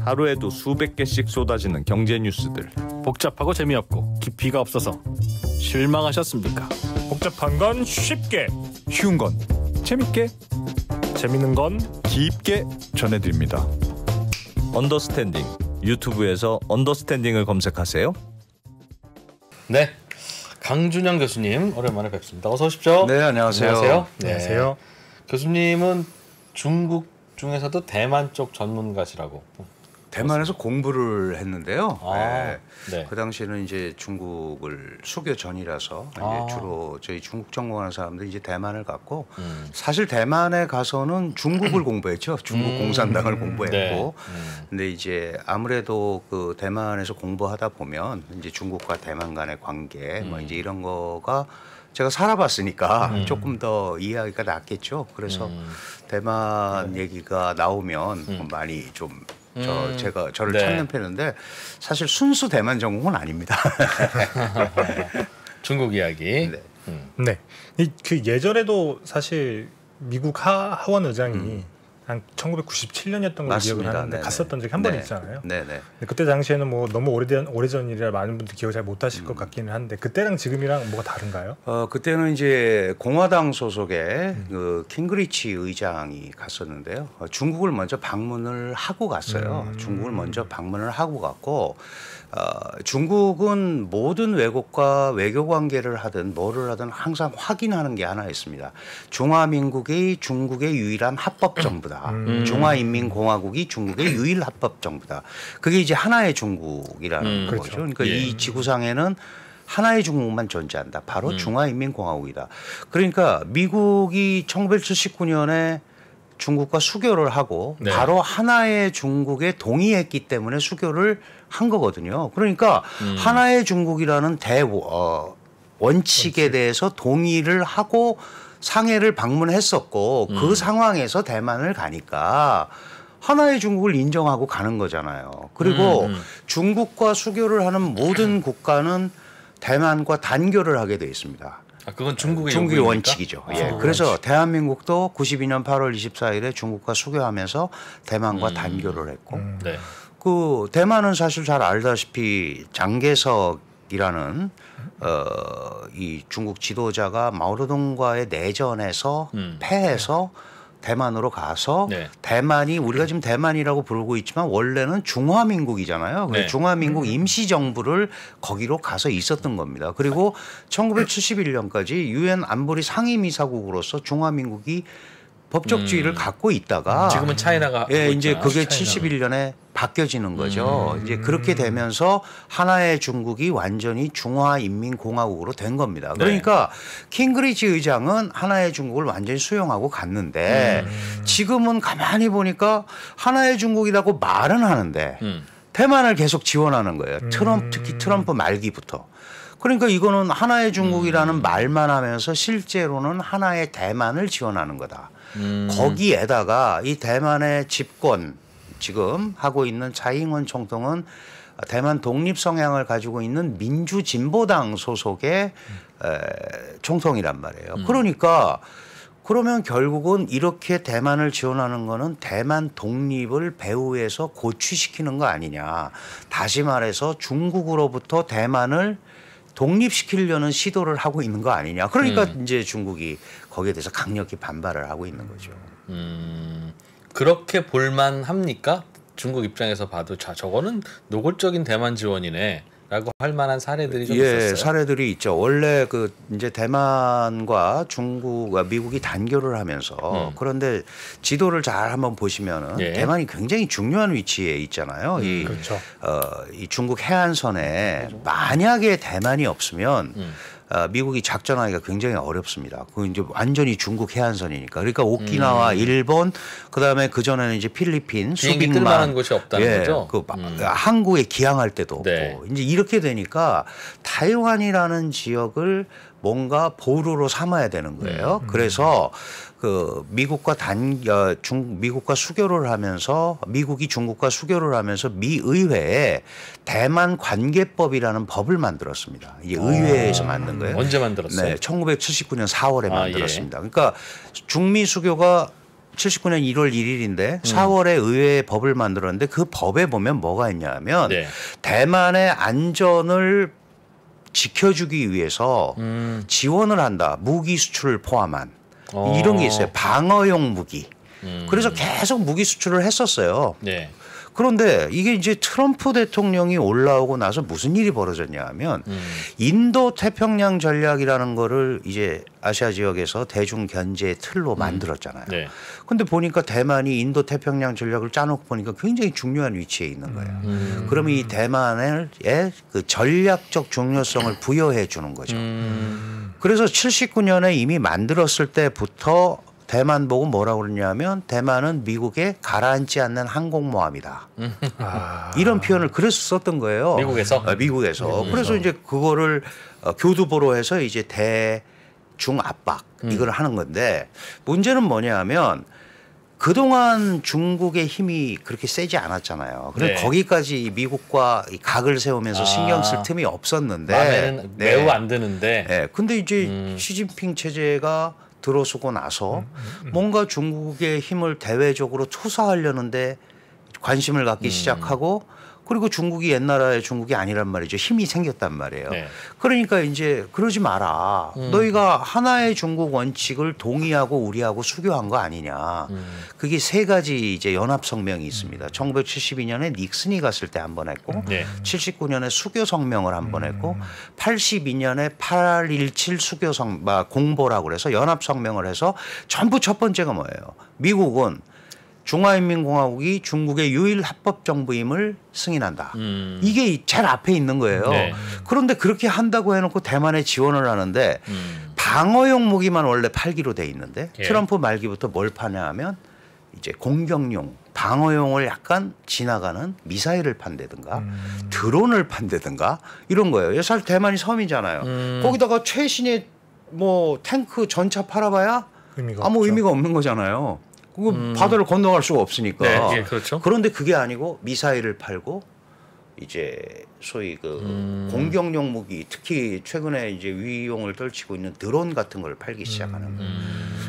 하루에도 수백 개씩 쏟아지는 경제 뉴스들. 복잡하고 재미없고 깊이가 없어서 실망하셨습니까? 복잡한 건 쉽게, 쉬운 건 재밌게, 재밌는 건 깊게 전해드립니다. 언더스탠딩. 유튜브에서 언더스탠딩을 검색하세요. 네, 강준영 교수님 오랜만에 뵙습니다. 어서 오십시오. 네, 안녕하세요. 안녕하세요. 네. 안녕하세요. 교수님은 중국 중에서도 대만 쪽 전문가시라고. 대만에서 공부를 했는데요. 아, 네. 그 당시에는 이제 중국을 수교 전이라서 이제 주로 저희 중국 전공하는 사람들이 이제 대만을 갔고 사실 대만에 가서는 중국을 공부했죠. 중국 공산당을 공부했고. 네. 근데 이제 아무래도 그 대만에서 공부하다 보면 이제 중국과 대만 간의 관계 뭐 이제 이런 거가 제가 살아봤으니까 조금 더 이해하기가 낫겠죠. 그래서 대만 얘기가 나오면 많이 좀 제가 저를 찾는 편인데 사실 순수 대만 전공은 아닙니다. 중국 이야기. 네. 네. 그 예전에도 사실 미국 하원 의장이 한 1997년이었던 걸 기억을 하는데 네네. 갔었던 적이 한 번 있잖아요. 네네. 근데 그때 당시에는 뭐 너무 오래전이라 많은 분들 기억 잘 못하실 것 같기는 한데 그때랑 지금이랑 뭐가 다른가요? 그때는 이제 공화당 소속의 그 킹그리치 의장이 갔었는데요. 중국을 먼저 방문을 하고 갔어요. 중국을 먼저 방문을 하고 갔고 중국은 모든 외국과 외교 관계를 하든 뭐를 하든 항상 확인하는 게 하나 있습니다. 중화민국이 중국의 유일한 합법 정부다. 중화인민공화국이 중국의 유일 합법 정부다. 그게 이제 하나의 중국이라는 거죠. 그렇죠. 그러니까 이 지구상에는 하나의 중국만 존재한다. 바로 중화인민공화국이다. 그러니까 미국이 1979년에 중국과 수교를 하고 바로 하나의 중국에 동의했기 때문에 수교를 한 거거든요. 그러니까 하나의 중국이라는 원칙에 대해서 동의를 하고 상해를 방문했었고 그 상황에서 대만을 가니까 하나의 중국을 인정하고 가는 거잖아요. 그리고 중국과 수교를 하는 모든 국가는 대만과 단교를 하게 돼 있습니다. 그건 중국의 원칙이죠. 예. 그래서 대한민국도 92년 8월 24일에 중국과 수교하면서 대만과 단교를 했고 네. 그 대만은 사실 잘 알다시피 장개석이라는 이 중국 지도자가 마오쩌둥과의 내전에서 패해서 대만으로 가서 대만이 우리가 지금 대만이라고 부르고 있지만 원래는 중화민국이잖아요. 네. 중화민국 임시정부를 거기로 가서 있었던 겁니다. 그리고 1971년까지 유엔 안보리 상임이사국으로서 중화민국이 법적 지위를 갖고 있다가 지금은 차이나가 이제 그게 71년에 바뀌어지는 거죠. 이제 그렇게 되면서 하나의 중국이 완전히 중화인민공화국으로 된 겁니다. 그러니까 킹그리치 의장은 하나의 중국을 완전히 수용하고 갔는데 지금은 가만히 보니까 하나의 중국이라고 말은 하는데 대만을 계속 지원하는 거예요. 특히 트럼프 말기부터. 그러니까 이거는 하나의 중국이라는 말만 하면서 실제로는 하나의 대만을 지원하는 거다. 거기에다가 이 대만의 집권 지금 하고 있는 차이잉원 총통은 대만 독립 성향을 가지고 있는 민주진보당 소속의 총통이란 말이에요. 그러니까 그러면 결국은 이렇게 대만을 지원하는 거는 대만 독립을 배후에서 고취시키는 거 아니냐. 다시 말해서 중국으로부터 대만을 독립시키려는 시도를 하고 있는 거 아니냐. 그러니까 이제 중국이 거기에 대해서 강력히 반발을 하고 있는 거죠. 그렇게 볼만 합니까? 중국 입장에서 봐도 저거는 노골적인 대만 지원이네. 라고 할 만한 사례들이 좀 있었어요. 사례들이 있죠. 원래 그 이제 대만과 중국과 미국이 단교를 하면서 그런데 지도를 잘 한번 보시면은 대만이 굉장히 중요한 위치에 있잖아요. 그렇죠. 이 중국 해안선에 만약에 대만이 없으면 미국이 작전하기가 굉장히 어렵습니다. 그 이제 완전히 중국 해안선이니까. 그러니까 오키나와 일본, 그다음에 그 전에는 이제 필리핀, 비행기 뜰 만한 곳이 없다는 거죠. 그 항구에 기항할 때도 없고 이제 이렇게 되니까 타이완이라는 지역을 뭔가 보루로 삼아야 되는 거예요. 그래서 그 미국과 미국과 수교를 하면서 미국이 중국과 수교를 하면서 미 의회에 대만 관계법이라는 법을 만들었습니다. 이게 의회에서 만든 거예요. 언제 만들었어요? 네, 1979년 4월에 만들었습니다. 그러니까 중미 수교가 79년 1월 1일인데 4월에 의회에 법을 만들었는데 그 법에 보면 뭐가 있냐면 네. 대만의 안전을 지켜주기 위해서 지원을 한다. 무기 수출을 포함한 이런 게 있어요. 방어용 무기. 그래서 계속 무기 수출을 했었어요. 네. 그런데 이게 이제 트럼프 대통령이 올라오고 나서 무슨 일이 벌어졌냐 하면 인도 태평양 전략이라는 거를 이제 아시아 지역에서 대중 견제의 틀로 만들었잖아요. 네. 근데 보니까 대만이 인도 태평양 전략을 짜놓고 보니까 굉장히 중요한 위치에 있는 거예요. 그러면 이 대만의 그 전략적 중요성을 부여해 주는 거죠. 그래서 79년에 이미 만들었을 때부터 대만 보고 뭐라고 그러냐면 대만은 미국에 가라앉지 않는 항공모함이다. 이런 표현을 그래서 썼던 거예요. 미국에서? 미국에서. 그래서 이제 그거를 교두보로 해서 이제 대중 압박 이걸 하는 건데 문제는 뭐냐면 그동안 중국의 힘이 그렇게 세지 않았잖아요. 그래서 네. 거기까지 미국과 이 각을 세우면서 신경 쓸 틈이 없었는데 마음에는 매우 안 드는데. 네. 근데 이제 시진핑 체제가 들어서고 나서 뭔가 중국의 힘을 대외적으로 투사하려는데 관심을 갖기 시작하고 그리고 중국이 옛나라의 중국이 아니란 말이죠. 힘이 생겼단 말이에요. 네. 그러니까 이제 그러지 마라. 너희가 하나의 중국 원칙을 동의하고 우리하고 수교한 거 아니냐. 그게 세 가지 이제 연합성명이 있습니다. 1972년에 닉슨이 갔을 때 한 번 했고 네. 79년에 수교성명을 한 번 했고 82년에 8.17 수교성 공보라고 그래서 연합성명을 해서 전부 첫 번째가 뭐예요. 미국은 중화인민공화국이 중국의 유일 합법 정부임을 승인한다. 이게 제일 앞에 있는 거예요. 네. 그런데 그렇게 한다고 해놓고 대만에 지원을 하는데 방어용 무기만 원래 팔기로 돼 있는데 예. 트럼프 말기부터 뭘 파냐 하면 이제 공격용 방어용을 약간 지나가는 미사일을 판다든가 드론을 판다든가 이런 거예요. 사실 대만이 섬이잖아요. 거기다가 최신의 뭐 탱크 전차 팔아봐야 아무 없죠. 의미가 없는 거잖아요. 그거 바다를 건너갈 수가 없으니까. 네, 예, 그렇죠. 그런데 그게 아니고 미사일을 팔고 이제 소위 그 공격용 무기 특히 최근에 이제 위용을 떨치고 있는 드론 같은 걸 팔기 시작하는 거예요.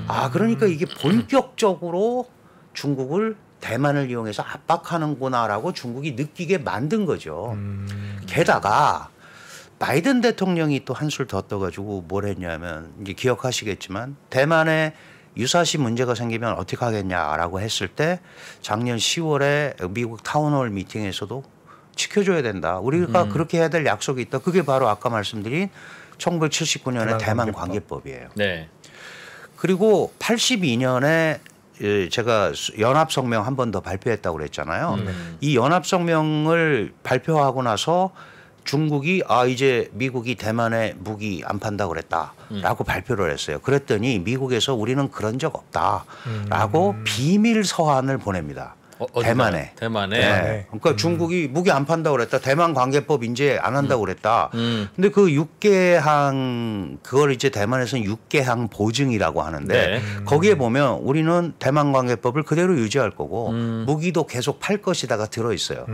아 그러니까 이게 본격적으로 중국을 대만을 이용해서 압박하는구나라고 중국이 느끼게 만든 거죠. 게다가 바이든 대통령이 또 한술 더 떠가지고 뭘 했냐면 이제 기억하시겠지만 대만에 유사시 문제가 생기면 어떻게 하겠냐라고 했을 때 작년 10월에 미국 타운홀 미팅에서도 지켜줘야 된다. 우리가 그렇게 해야 될 약속이 있다. 그게 바로 아까 말씀드린 1979년의 대만 관계법이에요. 네. 그리고 82년에 제가 연합성명 한 번 더 발표했다고 그랬잖아요. 이 연합성명을 발표하고 나서 중국이 이제 미국이 대만에 무기 안 판다고 그랬다라고 발표를 했어요. 그랬더니 미국에서 우리는 그런 적 없다라고 비밀 서한을 보냅니다. 대만에. 네. 그러니까 중국이 무기 안 판다고 그랬다. 대만 관계법 이제 안 한다고 그랬다. 근데 그 6개항 그걸 이제 대만에서는 6개항 보증이라고 하는데 네. 거기에 보면 우리는 대만 관계법을 그대로 유지할 거고 무기도 계속 팔 것이다가 들어 있어요.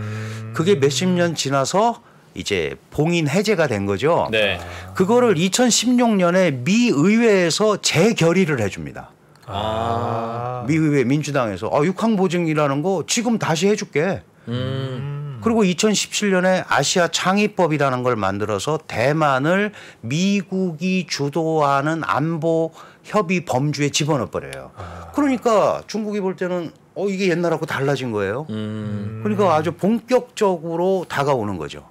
그게 몇십 년 지나서 이제 봉인 해제가 된 거죠. 네. 그거를 2016년에 미 의회에서 재결의를 해줍니다. 미 의회 민주당에서 육항 보증이라는 거 지금 다시 해줄게. 그리고 2017년에 아시아 창의법이라는 걸 만들어서 대만을 미국이 주도하는 안보 협의 범주에 집어넣어 버려요. 그러니까 중국이 볼 때는 이게 옛날하고 달라진 거예요. 그러니까 아주 본격적으로 다가오는 거죠.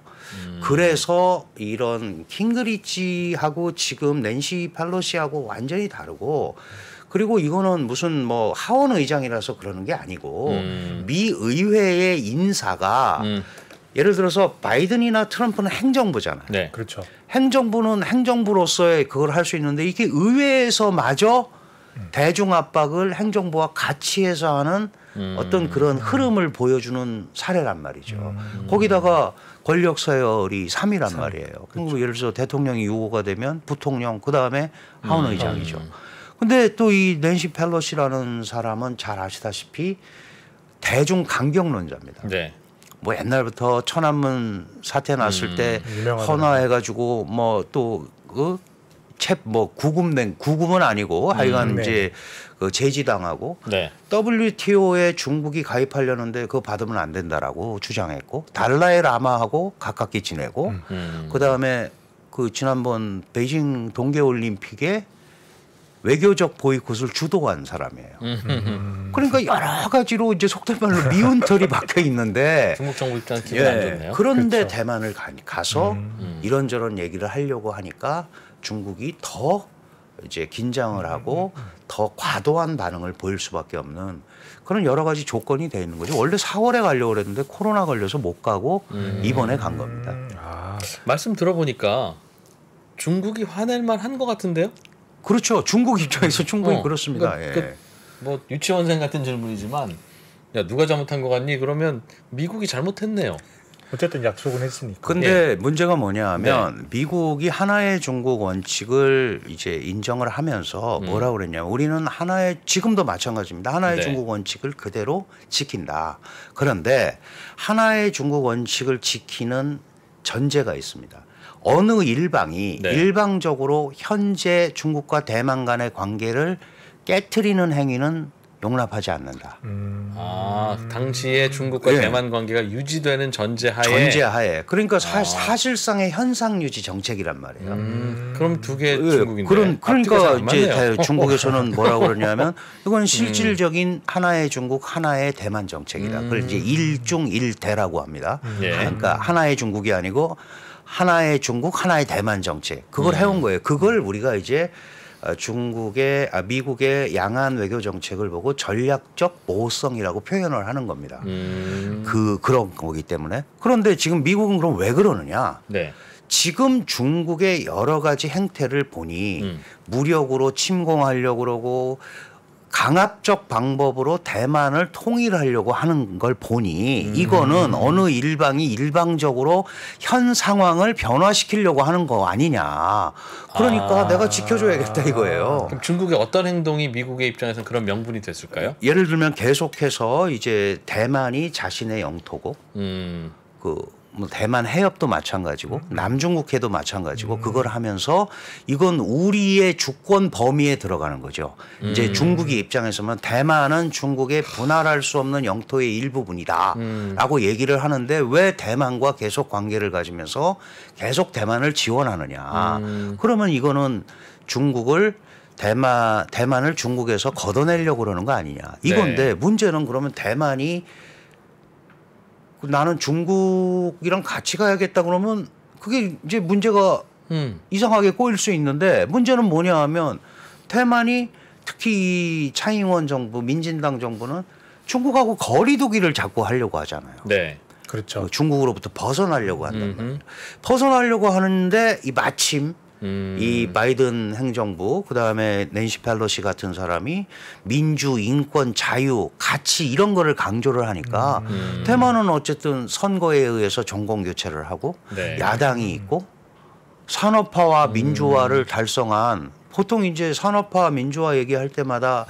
그래서 이런 킹그리치하고 지금 낸시 펠로시하고 완전히 다르고 그리고 이거는 무슨 뭐 하원 의장이라서 그러는 게 아니고 미 의회의 인사가 예를 들어서 바이든이나 트럼프는 행정부잖아요. 네. 그렇죠. 행정부는 행정부로서의 그걸 할 수 있는데 이게 의회에서마저 대중 압박을 행정부와 같이 해서 하는 어떤 그런 흐름을 보여주는 사례란 말이죠. 거기다가 권력 서열이 3이란 말이에요. 그리고 예를 들어서 대통령이 유고가 되면 부통령 그다음에 하원 의장이죠. 근데 또 이 낸시 펠로시라는 사람은 잘 아시다시피 대중 강경론자입니다. 네. 뭐 옛날부터 천안문 사태 났을 때 유명하더라고요. 헌화해가지고 뭐 또 뭐 구금은 아니고 하여간 네. 이제 그 제지당하고 네. WTO에 중국이 가입하려는데 그거 받으면 안 된다라고 주장했고 달라이 라마하고 가깝게 지내고 그다음에 그 지난번 베이징 동계올림픽에 외교적 보이콧을 주도한 사람이에요. 그러니까 여러 가지로 이제 속된 말로 미운 털이 박혀 있는데 중국 정부 입장은 기분 안 좋네요. 그런데 그렇죠. 대만을 가서 이런저런 얘기를 하려고 하니까 중국이 더 이제 긴장을 하고 더 과도한 반응을 보일 수밖에 없는 그런 여러 가지 조건이 돼 있는 거죠. 원래 4월에 가려고 그랬는데 코로나 걸려서 못 가고 이번에 간 겁니다. 말씀 들어보니까 중국이 화낼만 한 것 같은데요? 그렇죠. 중국 입장에서 충분히 그렇습니다. 그러니까 예. 뭐 유치원생 같은 질문이지만 야 누가 잘못한 것 같니? 그러면 미국이 잘못했네요. 어쨌든 약속은 했으니까. 근데 문제가 뭐냐 하면 미국이 하나의 중국 원칙을 이제 인정을 하면서 뭐라고 그랬냐면 우리는 하나의 지금도 마찬가지입니다. 하나의 네. 중국 원칙을 그대로 지킨다. 그런데 하나의 중국 원칙을 지키는 전제가 있습니다. 어느 일방이 네. 일방적으로 현재 중국과 대만 간의 관계를 깨트리는 행위는 용납하지 않는다. 당시에 중국과 예. 대만 관계가 유지되는 전제하에 전제하에. 그러니까 사실상의 현상 유지 정책이란 말이에요. 그럼 두 개 예, 중국인데 그러니까 앞뒤가 잘 이제 맞네요. 중국에서는 뭐라고 그러냐면 이건 실질적인 하나의 중국, 하나의 대만 정책이다. 그걸 이제 일중일대라고 합니다. 예. 그러니까 하나의 중국이 아니고 하나의 중국, 하나의 대만 정책. 그걸 해온 거예요. 그걸 우리가 이제 미국의 양안 외교 정책을 보고 전략적 모호성이라고 표현을 하는 겁니다. 그런 거기 때문에. 그런데 지금 미국은 그럼 왜 그러느냐? 네. 지금 중국의 여러 가지 행태를 보니 무력으로 침공하려고 그러고 강압적 방법으로 대만을 통일하려고 하는 걸 보니 이거는 어느 일방이 일방적으로 현 상황을 변화시키려고 하는 거 아니냐. 그러니까 내가 지켜줘야겠다 이거예요. 그럼 중국의 어떤 행동이 미국의 입장에서는 그런 명분이 됐을까요? 예를 들면 계속해서 이제 대만이 자신의 영토고 뭐 대만 해협도 마찬가지고 남중국해도 마찬가지고 그걸 하면서 이건 우리의 주권 범위에 들어가는 거죠. 이제 중국의 입장에서는 대만은 중국의 분할할 수 없는 영토의 일부분이다라고 얘기를 하는데 왜 대만과 계속 관계를 가지면서 계속 대만을 지원하느냐. 그러면 이거는 대만을 중국에서 걷어내려고 그러는 거 아니냐. 이건데 문제는 그러면 대만이 나는 중국이랑 같이 가야겠다 그러면 그게 이제 문제가 이상하게 꼬일 수 있는데 문제는 뭐냐 하면 대만이 특히 차이잉원 정부, 민진당 정부는 중국하고 거리두기를 자꾸 하려고 하잖아요. 네. 그렇죠. 중국으로부터 벗어나려고 한단 말이에요. 벗어나려고 하는데 이 마침 이 바이든 행정부 그다음에 낸시 펠로시 같은 사람이 민주, 인권, 자유, 가치 이런 거를 강조를 하니까 대만은 어쨌든 선거에 의해서 정권 교체를 하고 네. 야당이 있고 산업화와 민주화를 달성한 보통 이제 산업화 민주화 얘기할 때마다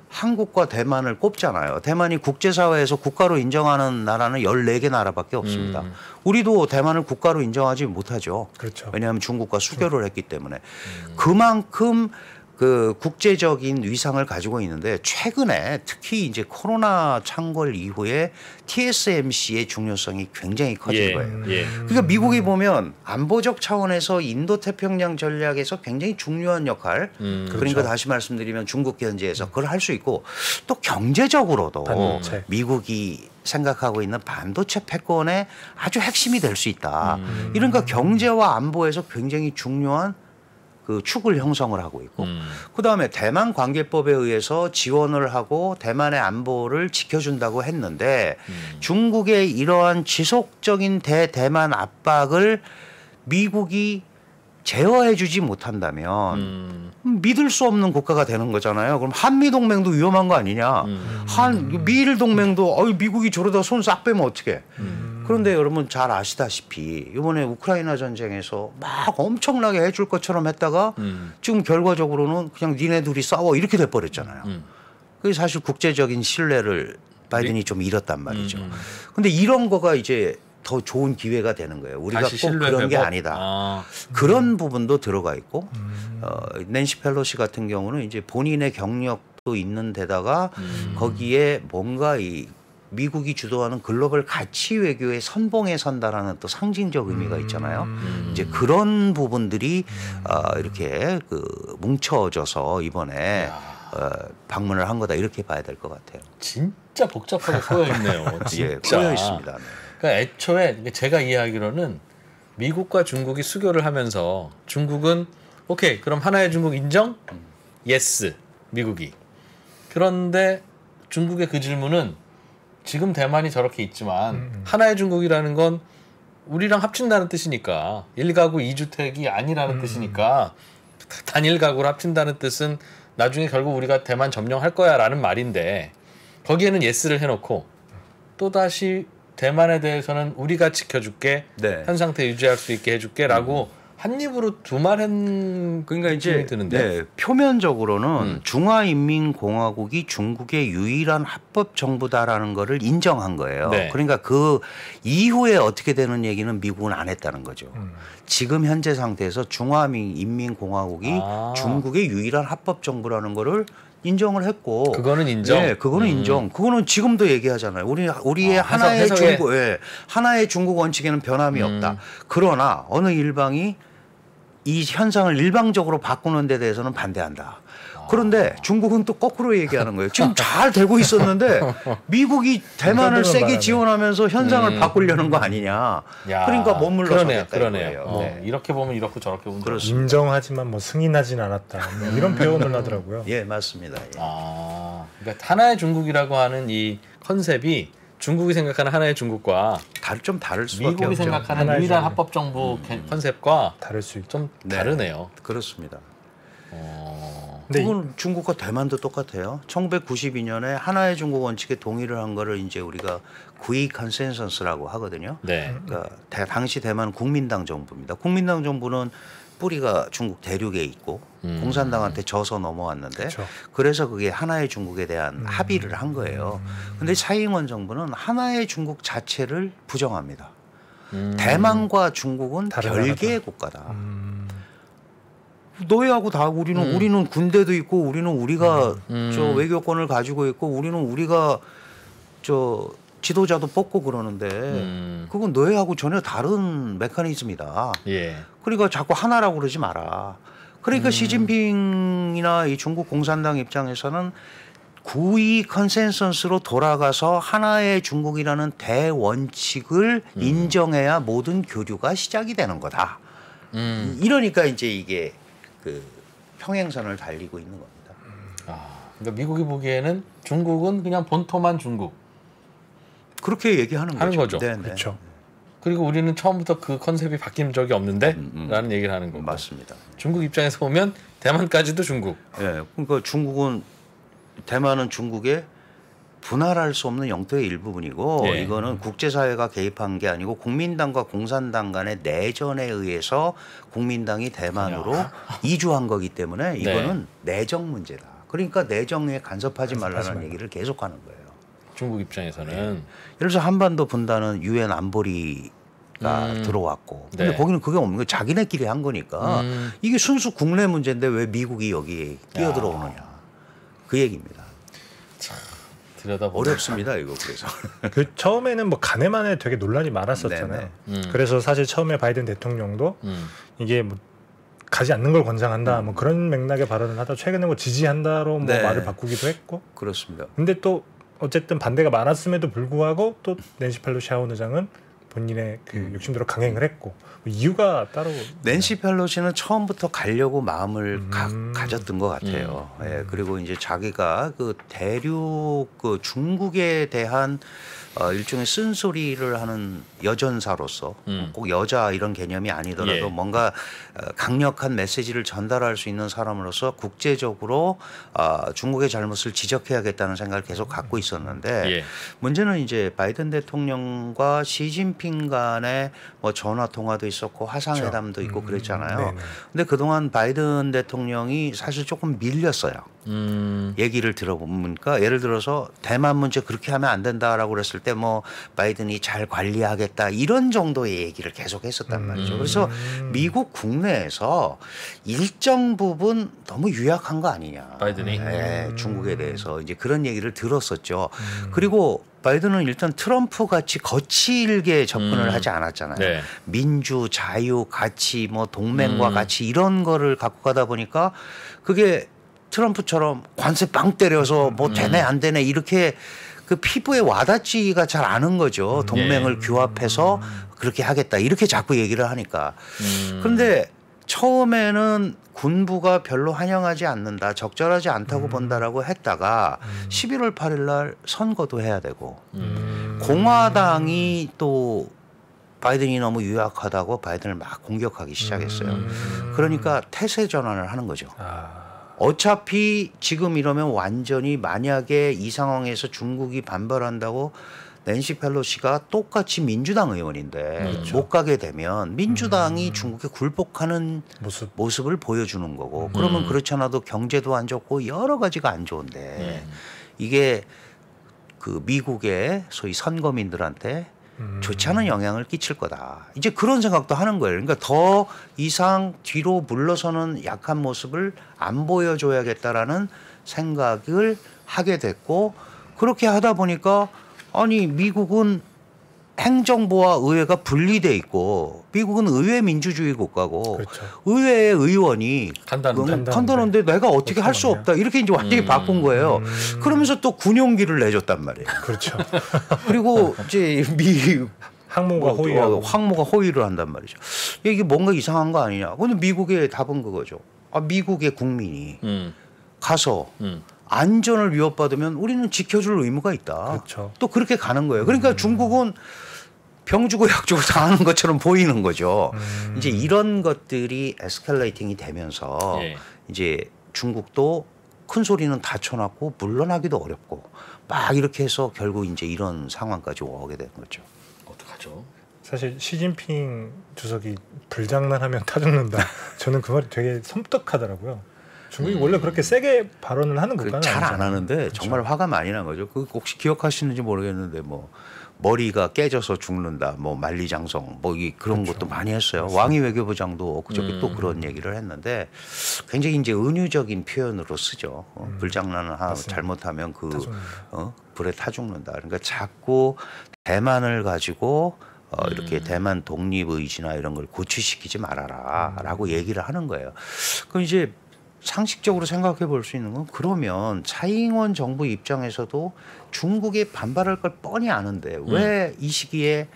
한국과 대만을 꼽잖아요. 대만이 국제사회에서 국가로 인정하는 나라는 14개 나라밖에 없습니다. 우리도 대만을 국가로 인정하지 못하죠. 그렇죠. 왜냐하면 중국과 수교를 했기 때문에. 그만큼 그 국제적인 위상을 가지고 있는데 최근에 특히 이제 코로나 창궐 이후에 TSMC의 중요성이 굉장히 커진 거예요. 예. 그러니까 미국이 보면 안보적 차원에서 인도 태평양 전략에서 굉장히 중요한 역할. 그러니까 다시 말씀드리면 중국 견제에서 그걸 할 수 있고 또 경제적으로도 반도체. 미국이 생각하고 있는 반도체 패권의 아주 핵심이 될 수 있다. 이러니까 경제와 안보에서 굉장히 중요한 그 축을 형성을 하고 있고 그다음에 대만 관계법에 의해서 지원을 하고 대만의 안보를 지켜준다고 했는데 중국의 이러한 지속적인 대대만 압박을 미국이 제어해주지 못한다면 믿을 수 없는 국가가 되는 거잖아요. 그럼 한미 동맹도 위험한 거 아니냐? 미일 동맹도 미국이 저러다 손 싹 빼면 어떡해? 그런데 여러분 잘 아시다시피 이번에 우크라이나 전쟁에서 막 엄청나게 해줄 것처럼 했다가 지금 결과적으로는 그냥 니네 둘이 싸워 이렇게 돼버렸잖아요. 그게 사실 국제적인 신뢰를 바이든이 좀 잃었단 말이죠. 근데 이런 거가 이제 더 좋은 기회가 되는 거예요. 우리가 다시 꼭 신뢰 그런 게 회복? 아니다. 그런 부분도 들어가 있고 낸시 펠로시 같은 경우는 이제 본인의 경력도 있는 데다가 거기에 뭔가 이 미국이 주도하는 글로벌 가치 외교의 선봉에 선다라는 또 상징적 의미가 있잖아요. 이제 그런 부분들이 이렇게 그 뭉쳐져서 이번에 방문을 한 거다 이렇게 봐야 될 것 같아요. 진짜 복잡하게 꼬여 있네요. 예, 진짜. 꼬여 있습니다. 네. 그러니까 애초에 제가 이해하기로는 미국과 중국이 수교를 하면서 중국은 오케이 그럼 하나의 중국 인정? 예스 미국이. 그런데 중국의 그 질문은 지금 대만이 저렇게 있지만 하나의 중국이라는 건 우리랑 합친다는 뜻이니까 1가구 2주택이 아니라는 뜻이니까 단일 가구를 합친다는 뜻은 나중에 결국 우리가 대만 점령할 거야 라는 말인데 거기에는 예스를 해놓고 또다시 대만에 대해서는 우리가 지켜줄게 네. 현 상태 유지할 수 있게 해줄게 라고 한 입으로 두 말 한 그러니까 느낌이 이제 드는데 네, 표면적으로는 중화인민공화국이 중국의 유일한 합법 정부다라는 거를 인정한 거예요. 네. 그러니까 그 이후에 어떻게 되는 얘기는 미국은 안 했다는 거죠. 지금 현재 상태에서 중화인민공화국이 중국의 유일한 합법 정부라는 거를 인정을 했고 그거는 인정? 네, 그거는 인정. 그거는 지금도 얘기하잖아요. 우리의 하나의 해석에. 중국, 예, 하나의 중국 원칙에는 변함이 없다. 그러나 어느 일방이 이 현상을 일방적으로 바꾸는 데 대해서는 반대한다. 그런데 중국은 또 거꾸로 얘기하는 거예요. 지금 잘 되고 있었는데 미국이 대만을 세게 말하네. 지원하면서 현상을 바꾸려는 거 아니냐. 야, 그러니까 머물러서겠다 그러네요. 이거예요. 네. 이렇게 보면 이렇고 저렇게 보면 그렇습니다. 인정하지만 뭐 승인하진 않았다. 뭐 이런 표현을 하더라고요. 예, 맞습니다. 예. 그러니까 하나의 중국이라고 하는 이 컨셉이 중국이 생각하는 하나의 중국과 좀 다를 수밖에 미국이 없죠. 생각하는 하나의 유일한 중국. 합법 정부 컨셉과 다를 수 있죠. 좀 네. 다르네요. 그렇습니다. 근데 그건 중국과 대만도 똑같아요. 1992년에 하나의 중국 원칙에 동의를 한 거를 이제 우리가 구이 컨센서스라고 하거든요. 네. 그러니까 당시 대만 국민당 정부입니다. 국민당 정부는 뿌리가 중국 대륙에 있고 공산당한테 져서 넘어왔는데 그렇죠. 그래서 그게 하나의 중국에 대한 합의를 한 거예요. 근데 차이잉원 정부는 하나의 중국 자체를 부정합니다. 대만과 중국은 다른 별개의 국가다. 너희하고 다 우리는 군대도 있고 우리가 저 외교권을 가지고 있고 우리가 저 지도자도 뽑고 그러는데 그건 너희하고 전혀 다른 메커니즘이다. 예. 그러니까 자꾸 하나라고 그러지 마라. 그러니까 시진핑이나 이 중국 공산당 입장에서는 구이 컨센서스로 돌아가서 하나의 중국이라는 대원칙을 인정해야 모든 교류가 시작이 되는 거다. 이러니까 이제 이게 그 평행선을 달리고 있는 겁니다. 그러니까 미국이 보기에는 중국은 그냥 본토만 중국. 그렇게 얘기하는 하는 거죠. 네, 네. 그렇죠. 그리고 우리는 처음부터 그 컨셉이 바뀐 적이 없는데 라는 얘기를 하는 거고. 맞습니다. 중국 입장에서 보면 대만까지도 중국. 예, 그러니까 대만은 중국의 분할할 수 없는 영토의 일부분이고 예. 이거는 국제사회가 개입한 게 아니고 국민당과 공산당 간의 내전에 의해서 국민당이 대만으로 이주한 거기 때문에 이거는 내정 문제다. 그러니까 내정에 간섭하지 말라는 얘기를 계속하는 거예요. 중국 입장에서는. 예를 들어서 한반도 분단은 유엔 안보리가 들어왔고 근데 네. 거기는 그게 없는 거예요. 자기네끼리 한 거니까 이게 순수 국내 문제인데 왜 미국이 여기에 끼어들어오느냐 그 얘기입니다. 들여다보면 어렵습니다 이거 그래서. 그 처음에는 뭐 간에만에 되게 논란이 많았었잖아요. 그래서 사실 처음에 바이든 대통령도 이게 뭐 가지 않는 걸 권장한다 뭐 그런 맥락의 발언을 하다 최근에 뭐 지지한다로 뭐 네. 말을 바꾸기도 했고. 그렇습니다. 근데 또 어쨌든 반대가 많았음에도 불구하고 또 낸시 펠로시 하원 의장은 본인의 그 욕심대로 강행을 했고 뭐 이유가 따로 낸시 펠로시는 처음부터 가려고 마음을 가졌던 것 같아요. 예, 그리고 이제 자기가 그 대륙 그 중국에 대한 일종의 쓴소리를 하는 여전사로서 꼭 여자 이런 개념이 아니더라도 예. 뭔가 강력한 메시지를 전달할 수 있는 사람으로서 국제적으로 중국의 잘못을 지적해야겠다는 생각을 계속 갖고 있었는데 예. 문제는 이제 바이든 대통령과 시진핑 시진핑 간에 뭐 전화 통화도 있었고 화상회담도 있고 그랬잖아요. 네네. 근데 그동안 바이든 대통령이 사실 조금 밀렸어요. 얘기를 들어보니까 예를 들어서 대만 문제 그렇게 하면 안 된다라고 그랬을 때 뭐 바이든이 잘 관리하겠다 이런 정도의 얘기를 계속 했었단 말이죠. 그래서 미국 국내에서 일정 부분 너무 유약한 거 아니냐. 바이든이 네, 중국에 대해서 이제 그런 얘기를 들었었죠. 그리고 바이든은 일단 트럼프 같이 거칠게 접근을 하지 않았잖아요. 네. 민주, 자유, 가치, 뭐 동맹과 가치 이런 거를 갖고 가다 보니까 그게 트럼프처럼 관세 빵 때려서 뭐 되네 안 되네 이렇게 그 피부에 와닿지가 잘 않은 거죠. 동맹을 규합해서 그렇게 하겠다 이렇게 자꾸 얘기를 하니까. 그런데 처음에는 군부가 별로 환영하지 않는다, 적절하지 않다고 본다라고 했다가 11월 8일 날 선거도 해야 되고 공화당이 또 바이든이 너무 유약하다고 바이든을 막 공격하기 시작했어요. 그러니까 태세 전환을 하는 거죠. 어차피 지금 이러면 완전히 만약에 이 상황에서 중국이 반발한다고 낸시 펠로시가 똑같이 민주당 의원인데 못 가게 되면 민주당이 중국에 굴복하는 모습을 보여주는 거고 그러면 그렇지 않아도 경제도 안 좋고 여러 가지가 안 좋은데 이게 그 미국의 소위 선거민들한테 좋지 않은 영향을 끼칠 거다. 이제 그런 생각도 하는 거예요. 그러니까 더 이상 뒤로 물러서는 약한 모습을 안 보여줘야겠다라는 생각을 하게 됐고 그렇게 하다 보니까 아니 미국은 행정부와 의회가 분리돼 있고 미국은 의회 민주주의 국가고 그렇죠. 의회의 의원이 간다는데 내가 어떻게 할 수 없다 이렇게 이제 완전히 바꾼 거예요. 그러면서 또 군용기를 내줬단 말이에요. 그렇죠. 그리고 이제 항모가 호위하고 항모가 호위를 한단 말이죠. 이게 뭔가 이상한 거 아니냐. 근데 미국의 답은 그거죠. 미국의 국민이 가서 안전을 위협받으면 우리는 지켜줄 의무가 있다. 그렇죠. 또 그렇게 가는 거예요. 그러니까 중국은 병 주고 약 주고 당하는 것처럼 보이는 거죠. 이제 이런 것들이 에스컬레이팅이 되면서 이제 중국도 큰 소리는 다 쳐놨고 물러나기도 어렵고 막 이렇게 해서 결국 이제 이런 상황까지 오게 된 거죠. 어떡하죠? 사실 시진핑 주석이 불장난하면 타 죽는다. 저는 그 말이 되게 섬뜩하더라고요. 중국이 원래 그렇게 세게 발언을 하는 국가는 잘 안 아니잖아요. 하는데 그렇죠. 정말 화가 많이 난 거죠. 그 혹시 기억하시는지 모르겠는데 뭐 머리가 깨져서 죽는다, 뭐 만리장성, 뭐 그런 그렇죠. 것도 많이 했어요. 맞습니다. 왕이 외교부장도 그저께 또 그런 얘기를 했는데 굉장히 이제 은유적인 표현으로 쓰죠. 불장난을 하나 잘못하면 불에 타 죽는다. 그러니까 자꾸 대만을 가지고 이렇게 대만 독립 의지나 이런 걸 고취시키지 말아라라고 얘기를 하는 거예요. 그럼 이제 상식적으로 생각해 볼 수 있는 건 그러면 차잉원 정부 입장에서도 중국에 반발할 걸 뻔히 아는데 왜 이 시기에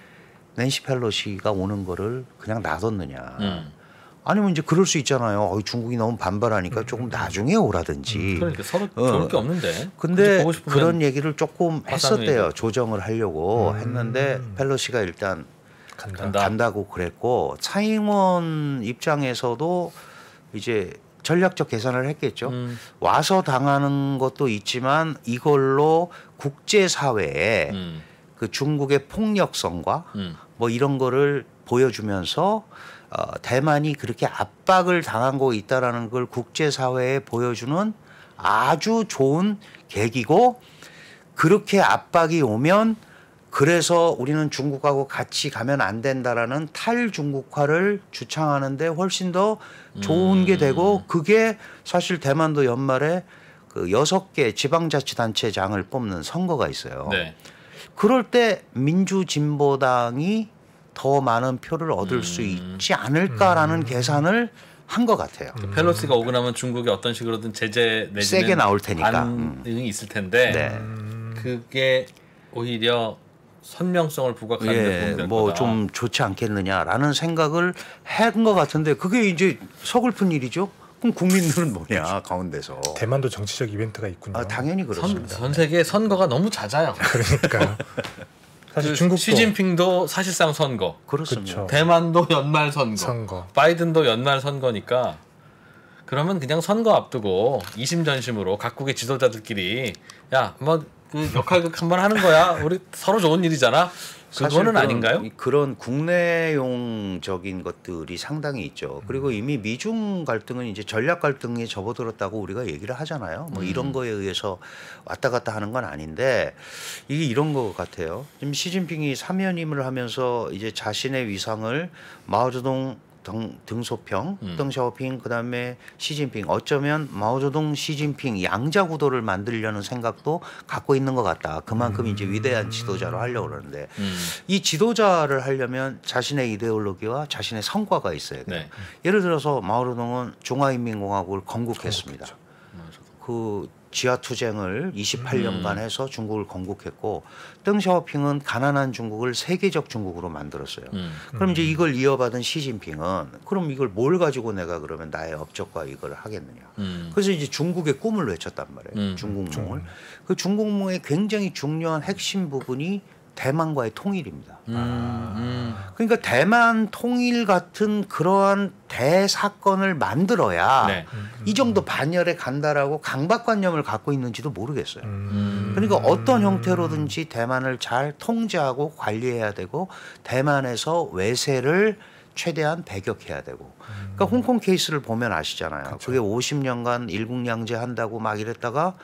낸시 펠로시가 오는 거를 그냥 놔뒀느냐. 아니면 이제 그럴 수 있잖아요. 중국이 너무 반발하니까 조금 나중에 오라든지. 그러니까 서로 좋을 게 없는데. 근데 보고 싶으면 그런 얘기를 조금 했었대요. 화상회의도. 조정을 하려고 했는데 펠로시가 일단 간다고 그랬고 차잉원 입장에서도 이제 전략적 계산을 했겠죠. 와서 당하는 것도 있지만 이걸로 국제사회에 그 중국의 폭력성과 뭐 이런 거를 보여주면서 대만이 그렇게 압박을 당한 거 있다라는 걸 국제사회에 보여주는 아주 좋은 계기고 그렇게 압박이 오면 그래서 우리는 중국하고 같이 가면 안 된다라는 탈중국화를 주창하는데 훨씬 더 좋은 게 되고 그게 사실 대만도 연말에 그 6개 지방자치단체장을 뽑는 선거가 있어요. 네. 그럴 때 민주진보당이 더 많은 표를 얻을 수 있지 않을까라는 계산을 한 것 같아요. 펠로시가 오고 나면 중국이 어떤 식으로든 제재 내지는 세게 나올 테니까. 반응이 있을 텐데 네. 그게 오히려 선명성을 부각하는 데 도움이 될 뭐 거다. 좀 좋지 않겠느냐라는 생각을 한 것 같은데 그게 이제 서글픈 일이죠. 그럼 국민들은 뭐냐 가운데서. 대만도 정치적 이벤트가 있군요. 당연히 그렇습니다. 전 세계 선거가 너무 잦아요. 그러니까요. 사실 그 중국도 시진핑도 사실상 선거, 그렇습니다. 그렇죠. 대만도 연말 선거, 선거. 바이든도 연말 선거니까 그러면 그냥 선거 앞두고 이심전심으로 각국의 지도자들끼리 야, 뭐 그 역할극 한번 하는 거야. 우리 서로 좋은 일이잖아. 그거는 아닌가요? 그런 국내용적인 것들이 상당히 있죠. 그리고 이미 미중 갈등은 이제 전략 갈등에 접어들었다고 우리가 얘기를 하잖아요. 뭐 이런 거에 의해서 왔다 갔다 하는 건 아닌데 이게 이런 것 같아요. 지금 시진핑이 사면임을 하면서 이제 자신의 위상을 마오쩌둥 등소평, 덩샤오핑, 그다음에 시진핑, 어쩌면 마오쩌둥, 시진핑 양자 구도를 만들려는 생각도 갖고 있는 것 같다. 그만큼 이제 위대한 지도자로 하려고 그러는데 이 지도자를 하려면 자신의 이데올로기와 자신의 성과가 있어야 돼요. 네. 예를 들어서 마오쩌둥은 중화인민공화국을 건국했습니다. 그 지하투쟁을 28년간 해서 중국을 건국했고 덩샤오핑은 가난한 중국을 세계적 중국으로 만들었어요. 그럼 이제 이걸 이어받은 시진핑은 그럼 이걸 뭘 가지고 내가 그러면 나의 업적과 이걸 하겠느냐. 그래서 이제 중국의 꿈을 외쳤단 말이에요. 중국몽을. 그 중국몽의 굉장히 중요한 핵심 부분이 대만과의 통일입니다. 그러니까 대만 통일 같은 그러한 대사건을 만들어야 네. 이 정도 반열에 간다라고 강박관념을 갖고 있는지도 모르겠어요. 그러니까 어떤 형태로든지 대만을 잘 통제하고 관리해야 되고 대만에서 외세를 최대한 배격해야 되고. 그러니까 홍콩 케이스를 보면 아시잖아요. 그렇죠. 그게 50년간 일국양제 한다고 막 이랬다가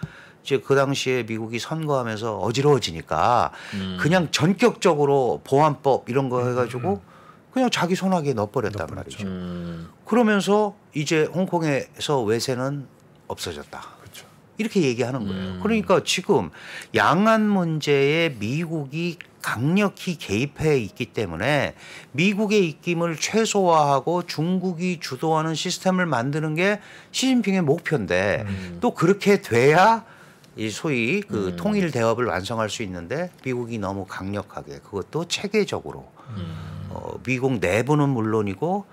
이제 그 당시에 미국이 선거하면서 어지러워지니까 그냥 전격적으로 보안법 이런 거 해가지고 그냥 자기 손아귀에 넣어버렸단 말이죠. 그러면서 이제 홍콩에서 외세는 없어졌다. 그렇죠. 이렇게 얘기하는 거예요. 그러니까 지금 양안 문제에 미국이 강력히 개입해 있기 때문에 미국의 입김을 최소화하고 중국이 주도하는 시스템을 만드는 게 시진핑의 목표인데 또 그렇게 돼야 이 소위 그 통일 대업을 완성할 수 있는데 미국이 너무 강력하게 그것도 체계적으로 미국 내부는 물론이고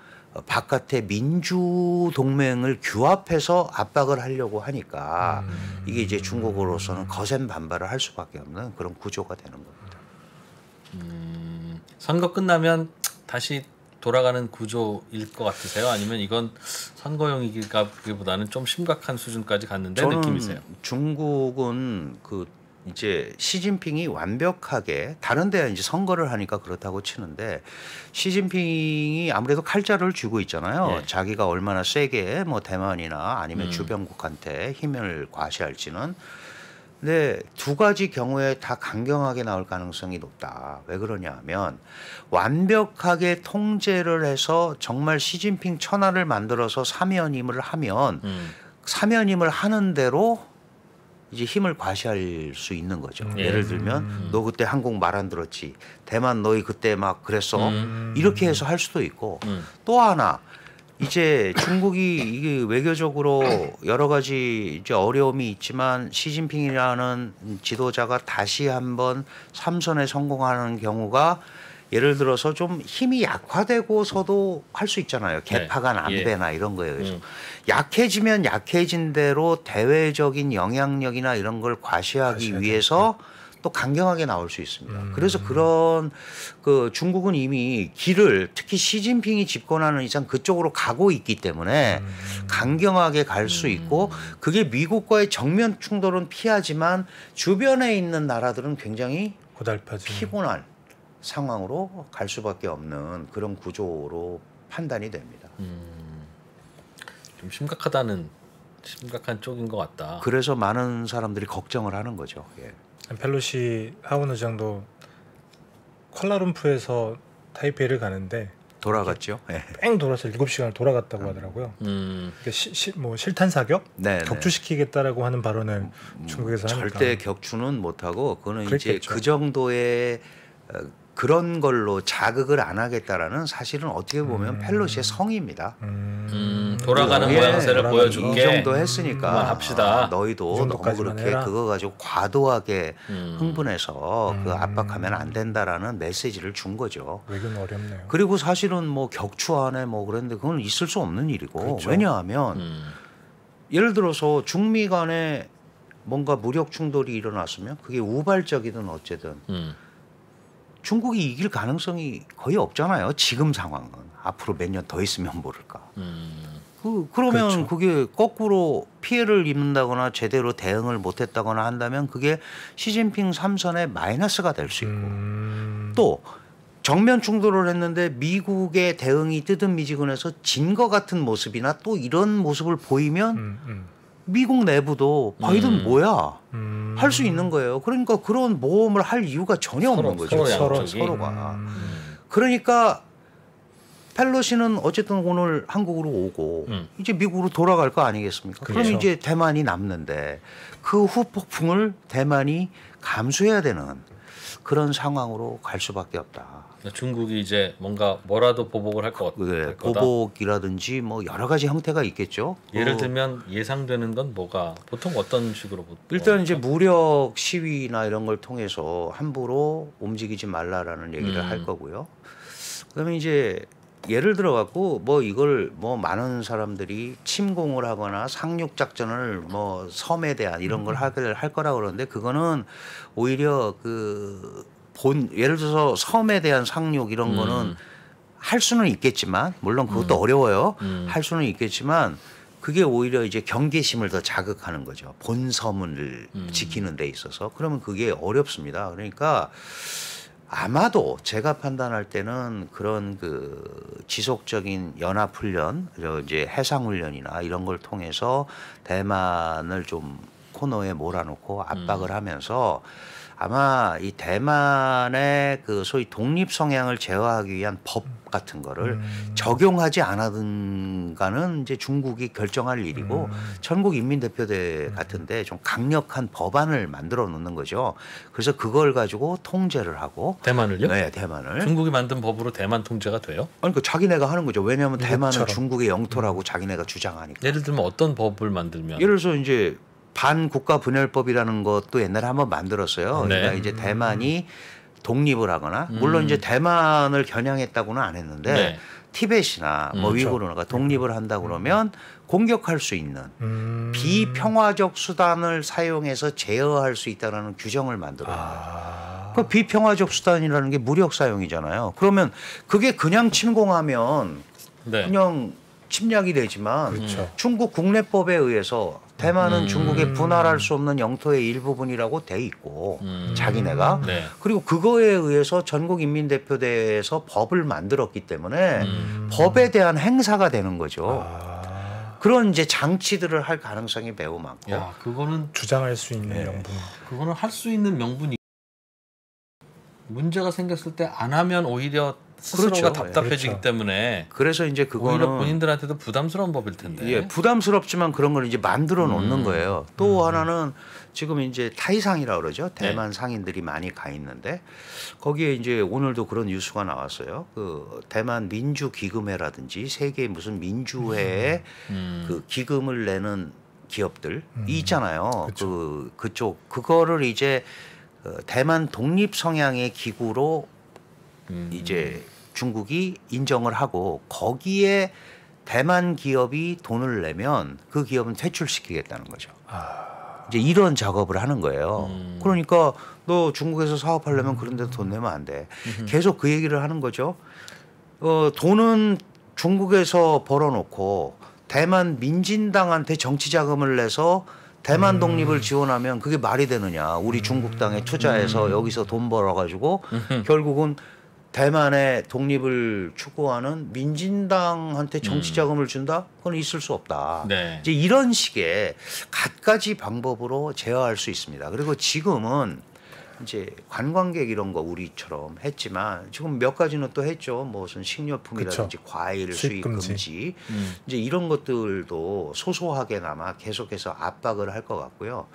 바깥의 민주 동맹을 규합해서 압박을 하려고 하니까 이게 이제 중국으로서는 거센 반발을 할 수밖에 없는 그런 구조가 되는 겁니다. 선거 끝나면 다시 돌아가는 구조일 것 같으세요? 아니면 이건 선거용이기보다는 좀 심각한 수준까지 갔는데 저는 느낌이세요? 중국은 그 이제 시진핑이 완벽하게 다른 데 이제 선거를 하니까 그렇다고 치는데 시진핑이 아무래도 칼자루를 쥐고 있잖아요. 예. 자기가 얼마나 세게 뭐 대만이나 아니면 주변국한테 힘을 과시할지는. 근데 두 가지 경우에 다 강경하게 나올 가능성이 높다. 왜 그러냐 하면 완벽하게 통제를 해서 정말 시진핑 천하를 만들어서 사면임을 하면 사면임을 하는 대로 이제 힘을 과시할 수 있는 거죠. 예를 들면 너 그때 한국 말 안 들었지. 대만 너희 그때 막 그랬어. 이렇게 해서 할 수도 있고 또 하나 이제 중국이 이게 외교적으로 여러 가지 이제 어려움이 있지만 시진핑이라는 지도자가 다시 한번 삼선에 성공하는 경우가 예를 들어서 좀 힘이 약화되고서도 할 수 있잖아요. 개파간 안배나 이런 거에 의해서. 약해지면 약해진 대로 대외적인 영향력이나 이런 걸 과시하기 위해서 또 강경하게 나올 수 있습니다. 그래서 그런 그 중국은 이미 길을 특히 시진핑이 집권하는 이상 그쪽으로 가고 있기 때문에 강경하게 갈 수 있고 그게 미국과의 정면 충돌은 피하지만 주변에 있는 나라들은 굉장히 고달파지. 피곤한 상황으로 갈 수밖에 없는 그런 구조로 판단이 됩니다. 좀 심각한 쪽인 것 같다. 그래서 많은 사람들이 걱정을 하는 거죠. 예. 펠로시 하원 의장도 콜라룸푸에서 타이페이를 가는데 돌아갔죠. 예. 뺑 돌아서 7시간을 돌아갔다고 하더라고요. 그러니까 뭐 실탄 사격 네, 격추시키겠다라고 하는 발언을 중국에서 하니까 절대 격추는 못하고 그거는 그랬겠죠. 이제 그 정도의 그런 걸로 자극을 안 하겠다라는 사실은 어떻게 보면 펠로시의 성의입니다. 돌아가는 예, 모양새를 보여줄게. 이 정도 했으니까 그만합시다. 너희도 이 너무 정도까지만 그렇게 해라. 그거 가지고 과도하게 흥분해서 그 압박하면 안 된다라는 메시지를 준 거죠. 외교는 어렵네요. 그리고 사실은 뭐 격추안에 뭐 그랬는데 그건 있을 수 없는 일이고 그렇죠. 왜냐하면 예를 들어서 중미 간에 뭔가 무력 충돌이 일어났으면 그게 우발적이든 어쨌든 중국이 이길 가능성이 거의 없잖아요. 지금 상황은 앞으로 몇 년 더 있으면 모를까. 그러면 그렇죠. 그게 거꾸로 피해를 입는다거나 제대로 대응을 못했다거나 한다면 그게 시진핑 삼선의 마이너스가 될 수 있고 또 정면 충돌을 했는데 미국의 대응이 뜨뜻미지근해서 진 것 같은 모습이나 또 이런 모습을 보이면 미국 내부도 바이든 뭐야 할 수 있는 거예요. 그러니까 그런 모험을 할 이유가 전혀 없는 거죠. 서로가. 그러니까 펠로시는 어쨌든 오늘 한국으로 오고 이제 미국으로 돌아갈 거 아니겠습니까? 그렇죠. 그럼 이제 대만이 남는데 그 후폭풍을 대만이 감수해야 되는 그런 상황으로 갈 수밖에 없다. 중국이 이제 뭐라도 보복을 할 거다. 보복이라든지 뭐 여러 가지 형태가 있겠죠. 예를 들면 예상되는 건 뭐가 보통 어떤 식으로 일단 이제 무력 시위나 이런 걸 통해서 함부로 움직이지 말라라는 얘기를 할 거고요. 그다음에 이제 예를 들어 갖고 뭐 이걸 뭐 많은 사람들이 침공을 하거나 상륙 작전을 뭐 섬에 대한 이런 걸 할 거라 그러는데 그거는 오히려 예를 들어서 섬에 대한 상륙 이런 거는 할 수는 있겠지만 물론 그것도 어려워요. 할 수는 있겠지만 그게 오히려 이제 경계심을 더 자극하는 거죠. 본섬을 지키는 데 있어서. 그러면 그게 어렵습니다. 그러니까 아마도 제가 판단할 때는 그런 지속적인 연합훈련, 이제 해상훈련이나 이런 걸 통해서 대만을 좀 코너에 몰아놓고 압박을 하면서 아마 이 대만의 소위 독립 성향을 제어하기 위한 법 같은 거를 적용하지 않았는가는 이제 중국이 결정할 일이고 전국인민대표대 같은데 좀 강력한 법안을 만들어 놓는 거죠. 그래서 그걸 가지고 통제를 하고 대만을요? 네, 대만을. 중국이 만든 법으로 대만 통제가 돼요? 그러니까 자기네가 하는 거죠. 왜냐하면 대만은 중국의 영토라고 자기네가 주장하니까. 예를 들면 어떤 법을 만들면? 예를 들어서 이제 반국가 분열법이라는 것도 옛날에 한번 만들었어요. 네. 그러니까 이제 대만이 독립을 하거나 물론 이제 대만을 겨냥했다고는 안 했는데 네. 티벳이나 뭐 위구르가 독립을 한다 그러면 공격할 수 있는 비평화적 수단을 사용해서 제어할 수 있다는 규정을 만들어요. 그 비평화적 수단이라는 게 무력 사용이잖아요. 그러면 그게 그냥 침공하면 네. 그냥 침략이 되지만 그렇죠. 중국 국내법에 의해서 대만은 중국의 분할할 수 없는 영토의 일부분이라고 돼 있고 자기네가 네. 그리고 그거에 의해서 전국인민대표대회에서 법을 만들었기 때문에 법에 대한 행사가 되는 거죠. 그런 이제 장치들을 할 가능성이 매우 많고. 야, 그거는 주장할 수 있는 네. 명분. 그거는 할 수 있는 명분이 문제가 생겼을 때 안 하면 오히려 스스로가 그렇죠. 답답해지기 그렇죠. 때문에 그래서 이제 오히려 그거는 본인들한테도 부담스러운 법일 텐데. 예, 부담스럽지만 그런 걸 이제 만들어 놓는 거예요. 또 하나는 지금 이제 타이상이라고 그러죠. 대만 상인들이 많이 가 있는데 거기에 이제 오늘도 그런 뉴스가 나왔어요. 대만 민주기금회라든지 세계 무슨 민주회에 기금을 내는 기업들이 있잖아요. 그렇죠. 그쪽 그거를 이제 대만 독립 성향의 기구로 이제 중국이 인정을 하고 거기에 대만 기업이 돈을 내면 그 기업은 퇴출시키겠다는 거죠. 이제 이런 작업을 하는 거예요. 그러니까 너 중국에서 사업하려면 그런 데도 돈 내면 안 돼. 계속 그 얘기를 하는 거죠. 돈은 중국에서 벌어놓고 대만 민진당한테 정치 자금을 내서 대만 독립을 지원하면 그게 말이 되느냐. 우리 중국 땅에 투자해서 여기서 돈 벌어가지고 결국은 대만의 독립을 추구하는 민진당한테 정치 자금을 준다? 그건 있을 수 없다. 네. 이제 이런 식의 갖가지 방법으로 제어할 수 있습니다. 그리고 지금은 이제 관광객 이런 거 우리처럼 했지만 지금 몇 가지는 또 했죠. 무슨 식료품이라든지 그쵸. 과일 수입 금지 이제 이런 것들도 소소하게나마 계속해서 압박을 할 것 같고요.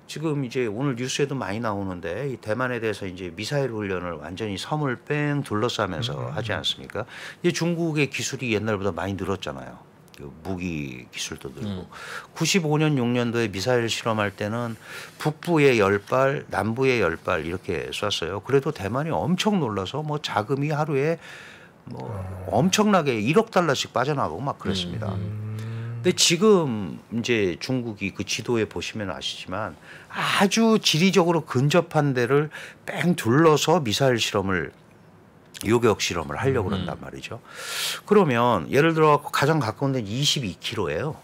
지금 이제 오늘 뉴스에도 많이 나오는데 이 대만에 대해서 이제 미사일 훈련을 완전히 섬을 뺑 둘러싸면서 하지 않습니까? 이제 중국의 기술이 옛날보다 많이 늘었잖아요. 무기 기술도 늘고 95년 6년도에 미사일 실험할 때는 북부에 10발, 남부에 10발 이렇게 쐈어요. 그래도 대만이 엄청 놀라서 뭐 자금이 하루에 뭐 엄청나게 1억 달러씩 빠져나가고 막 그랬습니다. 근데 지금 이제 중국이 그 지도에 보시면 아시지만 아주 지리적으로 근접한 데를 뺑 둘러서 미사일 실험을 요격 실험을 하려고 그런단 말이죠. 그러면 예를 들어 가장 가까운 데는 22km예요.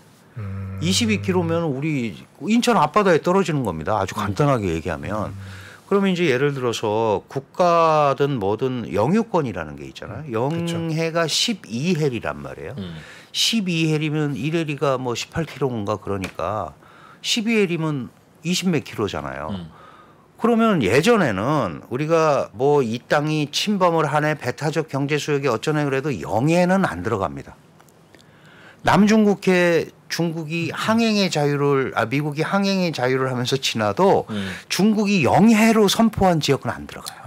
22km면 우리 인천 앞바다에 떨어지는 겁니다. 아주 간단하게 얘기하면. 그러면 이제 예를 들어서 국가든 뭐든 영유권이라는 게 있잖아요. 영해가 12헬이란 말이에요. 12헬이면 1헬이가 뭐 18km인가 그러니까 12헬이면 20몇 킬로잖아요. 그러면 예전에는 우리가 뭐 이 땅이 침범을 하네 배타적 경제 수역이 어쩌네 그래도 영해는 안 들어갑니다. 남중국해 중국이 항행의 자유를 미국이 항행의 자유를 하면서 지나도 중국이 영해로 선포한 지역은 안 들어가요.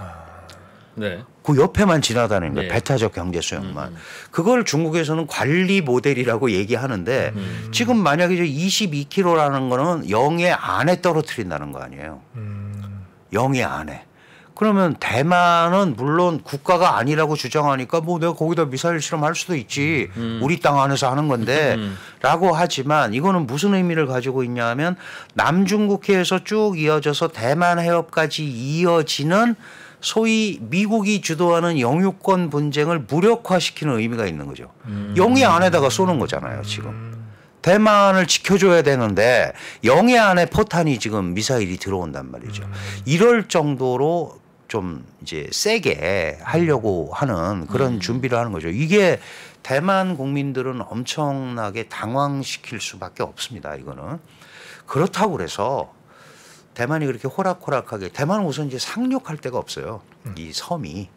네. 그 옆에만 지나다니는 거예요. 네. 배타적 경제 수역만. 그걸 중국에서는 관리 모델이라고 얘기하는데 지금 만약에 22km라는 거는 영해 안에 떨어뜨린다는 거 아니에요. 영해 안에. 그러면 대만은 물론 국가가 아니라고 주장하니까 뭐 내가 거기다 미사일 실험할 수도 있지. 우리 땅 안에서 하는 건데 라고 하지만 이거는 무슨 의미를 가지고 있냐면 남중국해에서 쭉 이어져서 대만 해협까지 이어지는 소위 미국이 주도하는 영유권 분쟁을 무력화시키는 의미가 있는 거죠. 영해 안에다가 쏘는 거잖아요, 지금. 대만을 지켜줘야 되는데 영해 안에 포탄이 지금 미사일이 들어온단 말이죠. 이럴 정도로 좀 이제 세게 하려고 하는 그런 준비를 하는 거죠. 이게 대만 국민들은 엄청나게 당황시킬 수밖에 없습니다. 이거는. 그렇다고 그래서 대만이 그렇게 호락호락하게 대만은 우선 이제 상륙할 데가 없어요. 이 섬이.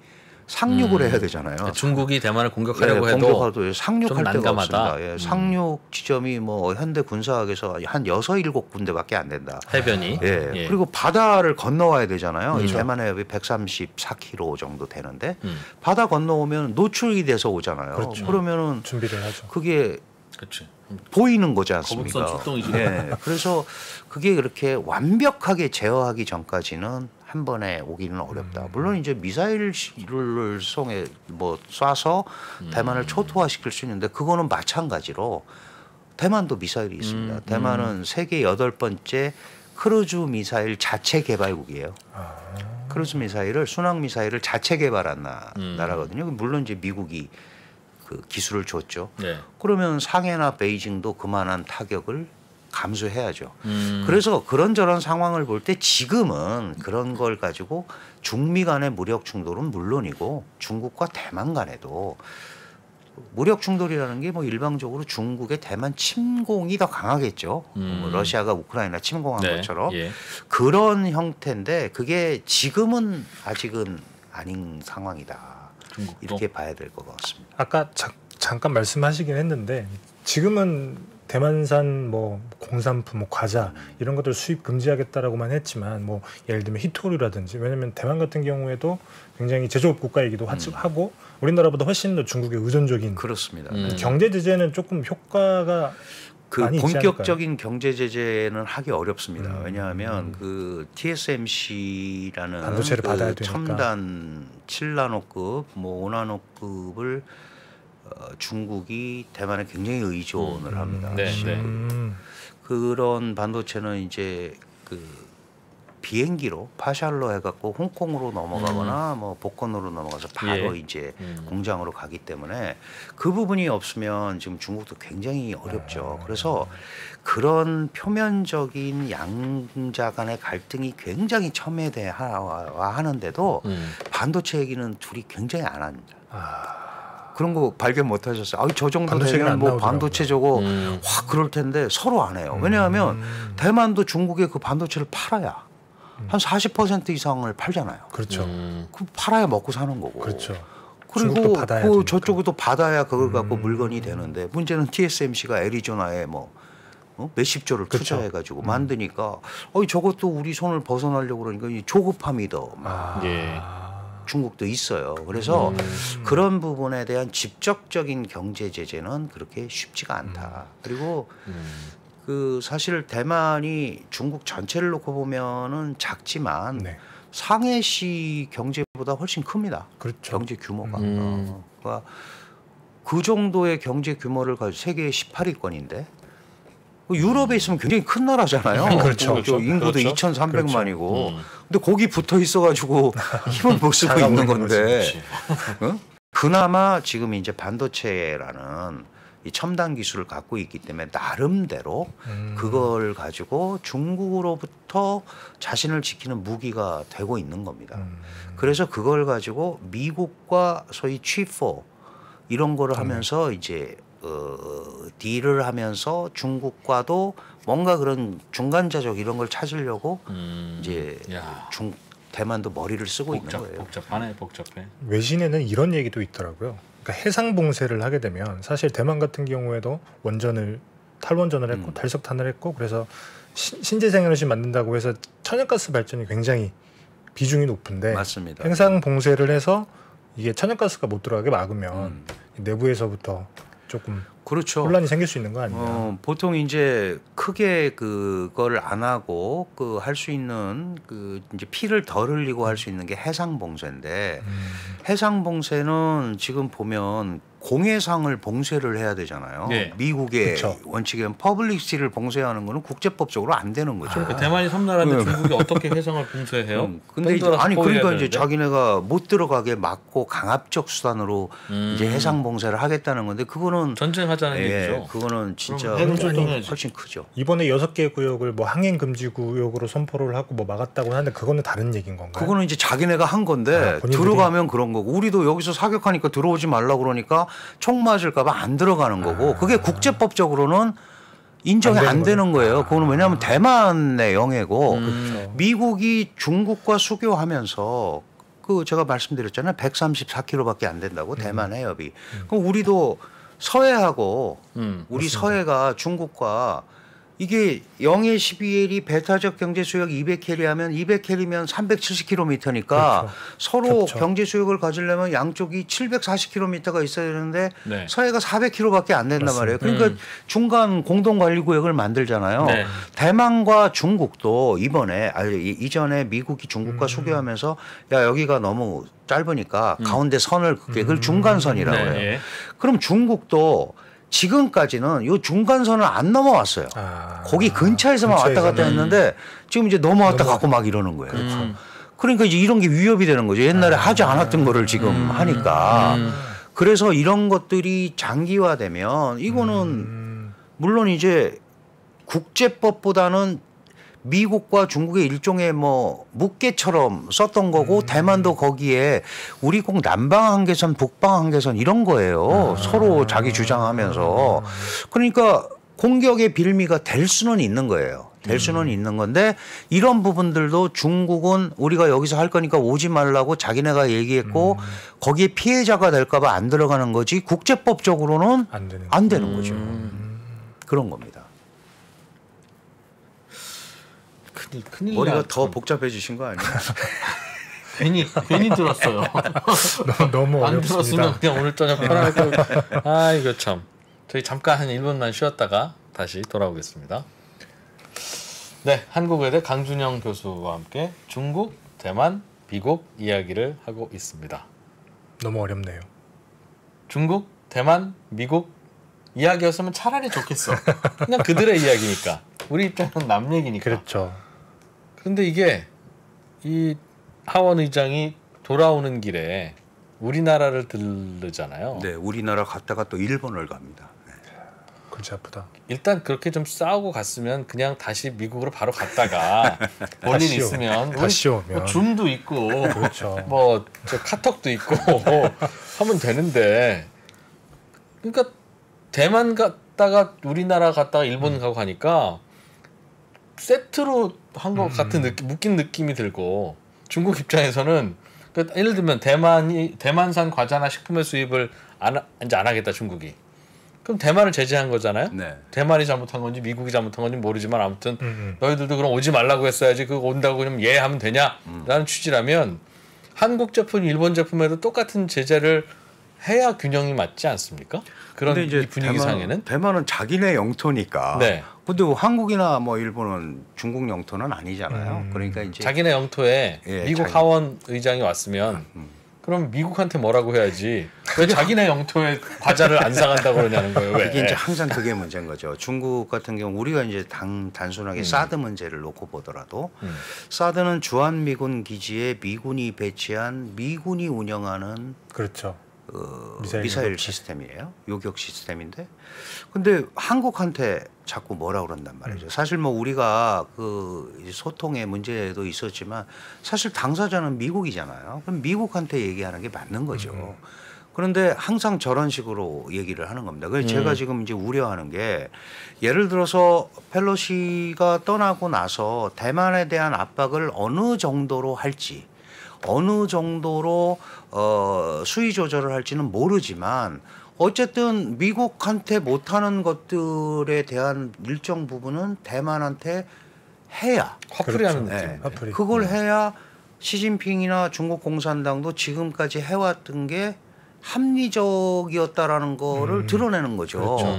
상륙을 해야 되잖아요. 중국이 대만을 공격하려고 네, 해도 공격하도 상륙할 데가 난감하다. 없습니다. 예, 상륙 지점이 뭐 현대 군사학에서 한 6, 7군데밖에 안 된다. 해변이. 예. 예. 그리고 바다를 건너와야 되잖아요. 이 대만 해협이 134km 정도 되는데 바다 건너오면 노출이 돼서 오잖아요. 그렇죠. 그러면은 준비를 하죠. 그게 그렇지. 보이는 거지 않습니까? 거북선 출동이지. 예. 그래서 그게 그렇게 완벽하게 제어하기 전까지는 한 번에 오기는 어렵다. 물론 이제 미사일을 송에 뭐 쏴서 대만을 초토화시킬 수 있는데 그거는 마찬가지로 대만도 미사일이 있습니다. 대만은 세계 8번째 크루즈 미사일 자체 개발국이에요. 크루즈 미사일을 순항 미사일을 자체 개발한 나라거든요. 물론 이제 미국이 그 기술을 줬죠. 네. 그러면 상해나 베이징도 그만한 타격을 감수해야죠. 그래서 그런저런 상황을 볼 때 지금은 그런 걸 가지고 중미 간의 무력 충돌은 물론이고 중국과 대만 간에도 무력 충돌이라는 게 뭐 일방적으로 중국의 대만 침공이 더 강하겠죠. 뭐 러시아가 우크라이나 침공한 네. 것처럼 예. 그런 형태인데 그게 지금은 아직은 아닌 상황이다. 중국도. 이렇게 봐야 될 것 같습니다. 아까 잠깐 말씀하시긴 했는데 지금은 대만산 뭐 공산품, 뭐 과자 이런 것들 수입 금지하겠다라고만 했지만 뭐 예를 들면 히토류라든지 왜냐하면 대만 같은 경우에도 굉장히 제조업 국가이기도 하고 우리나라보다 훨씬 더 중국에 의존적인 그렇습니다. 경제 제재는 조금 효과가 그 많이 있지 본격적인 경제 제재는 하기 어렵습니다. 왜냐하면 그 TSMC라는 반도체를 받아야 그 되니까. 첨단 7나노급, 뭐 5나노급을 중국이 대만에 굉장히 의존을 합니다. 네, 네. 그런 반도체는 이제 그 비행기로 파샬로 해갖고 홍콩으로 넘어가거나 뭐 복건으로 넘어가서 바로 예. 이제 공장으로 가기 때문에 그 부분이 없으면 지금 중국도 굉장히 어렵죠. 그래서 그런 표면적인 양자 간의 갈등이 굉장히 첨예대화하는데도 반도체 얘기는 둘이 굉장히 안 합니다. 그런 거 발견 못 하셨어요? 저 정도 되면 뭐 반도체 저거 확 그럴 텐데 서로 안 해요. 왜냐하면 대만도 중국에 그 반도체를 팔아야 한 40% 이상을 팔잖아요. 그렇죠. 그 팔아야 먹고 사는 거고. 그렇죠. 그리고 중국도 받아야 그 되니까. 저쪽도 받아야 그걸 갖고 물건이 되는데 문제는 TSMC가 애리조나에 뭐 몇십 조를 그렇죠. 투자해가지고 만드니까 저것도 우리 손을 벗어나려고 그러니까 이 조급함이 더 막. 예. 중국도 있어요. 그래서 그런 부분에 대한 직접적인 경제 제재는 그렇게 쉽지가 않다. 그리고 그 사실 대만이 중국 전체를 놓고 보면은 작지만 네. 상해시 경제보다 훨씬 큽니다. 그렇죠. 경제 규모가. 그러니까 그 정도의 경제 규모를 가지고 세계 18위권인데 유럽에 있으면 굉장히 큰 나라잖아요. 그렇죠. 인구도 그렇죠. 2,300만이고. 근데 거기 붙어 있어가지고 힘을 못 쓰고 있는 건데. 어? 그나마 지금 이제 반도체라는 이 첨단 기술을 갖고 있기 때문에 나름대로 그걸 가지고 중국으로부터 자신을 지키는 무기가 되고 있는 겁니다. 그래서 그걸 가지고 미국과 소위 취포 이런 거를 하면서 이제 딜을 하면서 중국과도 뭔가 그런 중간자적 이런 걸 찾으려고 이제 야. 대만도 머리를 쓰고 있는 거예요. 복잡하네, 복잡해. 외신에는 이런 얘기도 있더라고요. 그러니까 해상 봉쇄를 하게 되면 사실 대만 같은 경우에도 원전을 탈원전을 했고 탈석탄을 했고 그래서 신재생 에너지 만든다고 해서 천연가스 발전이 굉장히 비중이 높은데 맞습니다. 해상 봉쇄를 해서 이게 천연가스가 못 들어가게 막으면 내부에서부터 조금 그렇죠. 혼란이 생길 수 있는 거 아니냐. 보통 이제 크게 그걸 안 하고 그 할 수 있는 그 이제 피를 덜 흘리고 할 수 있는 게 해상 봉쇄인데 해상 봉쇄는 지금 보면 공해상을 봉쇄를 해야 되잖아요. 네. 미국의 그쵸. 원칙은 퍼블릭시를 봉쇄하는 거는 국제법적으로 안 되는 거죠. 대만이 섬나라인데 중국이 어떻게 해상을 봉쇄해요? 근데 이제, 던져서 아니 포위해야 그러니까 이제 되는데? 자기네가 못 들어가게 막고 강압적 수단으로 이제 해상 봉쇄를 하겠다는 건데 그거는 전쟁하자는 얘기죠. 그거는 진짜 그럼 해군 출동해야지. 훨씬 크죠. 이번에 6개 구역을 뭐 항행 금지 구역으로 선포를 하고 뭐 막았다고 하는데 그거는 다른 얘기인 건가요? 그거는 이제 자기네가 한 건데 본인들이? 들어가면 그런 거고 우리도 여기서 사격하니까 들어오지 말라고 그러니까 총 맞을까 봐 안 들어가는 거고 그게 국제법적으로는 인정이 안 되는 거예요. 그거는 왜냐하면 대만의 영해고 그렇죠. 미국이 중국과 수교하면서 그 제가 말씀드렸잖아요. 134km밖에 안 된다고 대만 해협이. 그럼 우리도 서해하고 우리 서해가 중국과 이게 영해 12일이 배타적 경제 수역 200캐리 하면 200캐리면 370km니까 그렇죠. 서로 겹쳐. 경제 수역을 가지려면 양쪽이 740km가 있어야 되는데 네. 서해가 400km밖에 안 된단 말이에요. 그러니까 중간 공동관리구역을 만들잖아요. 네. 대만과 중국도 이전에 미국이 중국과 수교하면서 야 여기가 너무 짧으니까 가운데 선을 긋게 그걸 중간선이라고 네, 해요. 예. 그럼 중국도 지금까지는 요 중간선을 안 넘어왔어요. 거기 근처에서만 왔다 갔다 했는데 지금 이제 넘어왔다 갖고 막 이러는 거예요. 그러니까 이제 이런 게 위협이 되는 거죠. 옛날에 하지 않았던 거를 지금 하니까. 그래서 이런 것들이 장기화되면 이거는 물론 이제 국제법보다는 미국과 중국의 일종의 뭐 묵계처럼 썼던 거고 대만도 거기에 우리 꼭 남방 한계선, 북방 한계선 이런 거예요. 서로 자기 주장하면서. 그러니까 공격의 빌미가 될 수는 있는 거예요. 될 수는 있는 건데 이런 부분들도 중국은 우리가 여기서 할 거니까 오지 말라고 자기네가 얘기했고 거기에 피해자가 될까 봐 안 들어가는 거지 국제법적으로는 안 되는 거죠. 그런 겁니다. 큰일 머리가 나. 더 복잡해지신 거 아니에요? 괜히 들었어요. 너무 안 어렵습니다. 들었으면 그냥 오늘 저녁 편하게. 아 이거 참. 저희 잠깐 한 1분만 쉬었다가 다시 돌아오겠습니다. 네, 한국외대 강준영 교수와 함께 중국, 대만, 미국 이야기를 하고 있습니다. 너무 어렵네요. 중국, 대만, 미국 이야기였으면 차라리 좋겠어. 그냥 그들의 이야기니까. 우리 입장은 남 얘기니까. 그렇죠. 근데 이게 이 하원 의장이 돌아오는 길에 우리나라를 들르잖아요. 네, 우리나라 갔다가 또 일본을 갑니다. 네. 골치 아프다. 일단 그렇게 좀 싸우고 갔으면 그냥 다시 미국으로 바로 갔다가 볼일 다시 있으면 다시 오면. 뭐 줌도 있고 그렇죠. 뭐 저 카톡도 있고 하면 되는데 그러니까 대만 갔다가 우리나라 갔다가 일본 가고 가니까 세트로 한 것 같은 느낌, 묶인 느낌이 들고 중국 입장에서는 그러니까 예를 들면 대만산 과자나 식품의 수입을 이제 안 하겠다 중국이. 그럼 대만을 제재한 거잖아요. 네. 대만이 잘못한 건지 미국이 잘못한 건지 모르지만 아무튼 너희들도 그럼 오지 말라고 했어야지 그거 온다고 그럼 예 하면 되냐라는 취지라면 한국 제품, 일본 제품에도 똑같은 제재를 해야 균형이 맞지 않습니까? 그런 근데 이제 이 분위기상에는 대만은 자기네 영토니까. 네. 근데 한국이나 뭐 일본은 중국 영토는 아니잖아요. 그러니까 이제 자기네 영토에 예, 미국 자기- 하원 의장이 왔으면 그럼 미국한테 뭐라고 해야지 왜 자기네 영토에 과자를 안 사간다고 그러냐는 거예요. 왜? 이게 이제 항상 그게 문제인 거죠. 중국 같은 경우 우리가 이제 단순하게 사드 문제를 놓고 보더라도 사드는 주한미군 기지에 미군이 배치한 미군이 운영하는 그렇죠. 미사일 시스템이에요. 요격 시스템인데. 근데 한국한테 자꾸 뭐라 그런단 말이죠. 사실 뭐 우리가 그 소통의 문제도 있었지만 사실 당사자는 미국이잖아요. 그럼 미국한테 얘기하는 게 맞는 거죠. 그런데 항상 저런 식으로 얘기를 하는 겁니다. 그래서 제가 지금 이제 우려하는 게 예를 들어서 펠로시가 떠나고 나서 대만에 대한 압박을 어느 정도로 할지 어느 정도로 수위 조절을 할지는 모르지만 어쨌든 미국한테 못하는 것들에 대한 일정 부분은 대만한테 해야 화풀이하는 그렇죠. 느낌. 화풀이. 그걸 해야 시진핑이나 중국 공산당도 지금까지 해왔던 게 합리적이었다라는 거를 드러내는 거죠. 그렇죠.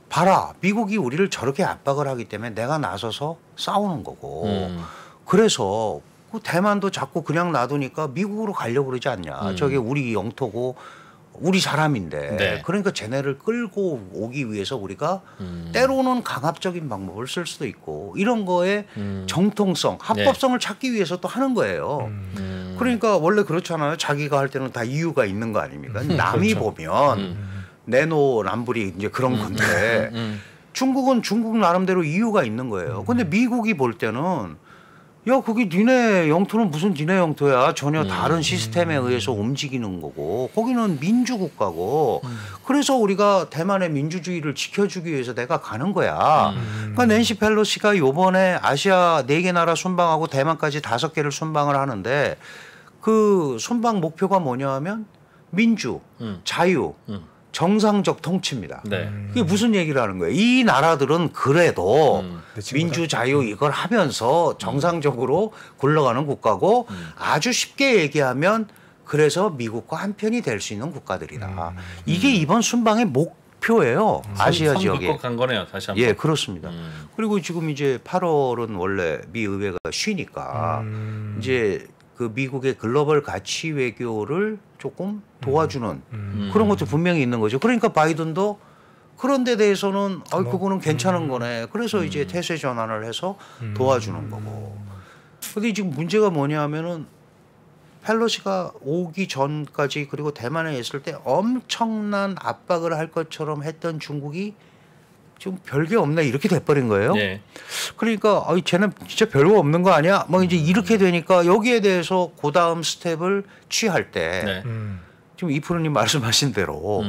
봐라, 미국이 우리를 저렇게 압박을 하기 때문에 내가 나서서 싸우는 거고. 그래서 그 대만도 자꾸 그냥 놔두니까 미국으로 가려고 그러지 않냐. 저게 우리 영토고 우리 사람인데. 네. 그러니까 쟤네를 끌고 오기 위해서 우리가 때로는 강압적인 방법을 쓸 수도 있고 이런 거에 정통성, 합법성을 찾기 위해서 또 하는 거예요. 그러니까 원래 그렇잖아요. 자기가 할 때는 다 이유가 있는 거 아닙니까? 남이 그렇죠. 보면 내노남불이 이제 그런 건데 중국은 중국 나름대로 이유가 있는 거예요. 근데 미국이 볼 때는 야, 그게 니네 영토는 무슨 니네 영토야. 전혀 다른 시스템에 의해서 움직이는 거고 거기는 민주국가고 그래서 우리가 대만의 민주주의를 지켜주기 위해서 내가 가는 거야. 그러니까 낸시 펠로시가 요번에 아시아 4개 나라 순방하고 대만까지 5개를 순방을 하는데 그 순방 목표가 뭐냐 하면 민주, 자유, 정상적 통치입니다. 네. 그게 무슨 얘기를 하는 거예요? 이 나라들은 그래도 민주, 자유 이걸 하면서 정상적으로 굴러가는 국가고 아주 쉽게 얘기하면 그래서 미국과 한편이 될 수 있는 국가들이다. 이게 이번 순방의 목표예요. 아시아 지역에. 간 거네요. 다시 한번. 예, 그렇습니다. 그리고 지금 이제 8월은 원래 미 의회가 쉬니까 이제 그 미국의 글로벌 가치 외교를 조금 도와주는 그런 것도 분명히 있는 거죠. 그러니까 바이든도 그런 데 대해서는 그거는 괜찮은 거네. 그래서 이제 태세 전환을 해서 도와주는 거고. 근데 지금 문제가 뭐냐 하면은 펠로시가 오기 전까지 그리고 대만에 있을 때 엄청난 압박을 할 것처럼 했던 중국이 지금 별게 없네 이렇게 돼버린 거예요. 네. 그러니까 쟤는 진짜 별거 없는 거 아니야? 막 이제 이렇게 되니까 여기에 대해서 그 다음 스텝을 취할 때 네. 지금 이프로님 말씀하신 대로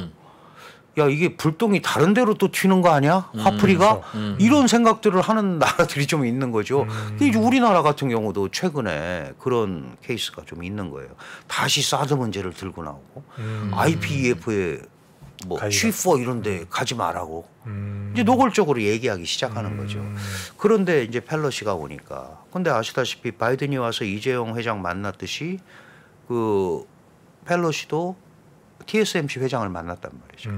야 이게 불똥이 다른 데로 또 튀는 거 아니야? 화풀이가? 이런 생각들을 하는 나라들이 좀 있는 거죠. 근데 이제 우리나라 같은 경우도 최근에 그런 케이스가 좀 있는 거예요. 다시 사드 문제를 들고 나오고 IPEF에 뭐 취포 이런 데 가지 말라고 이제 노골적으로 얘기하기 시작하는 거죠. 그런데 이제 펠로시가 오니까 근데 아시다시피 바이든이 와서 이재용 회장 만났듯이 그 펠로시도 TSMC 회장을 만났단 말이죠.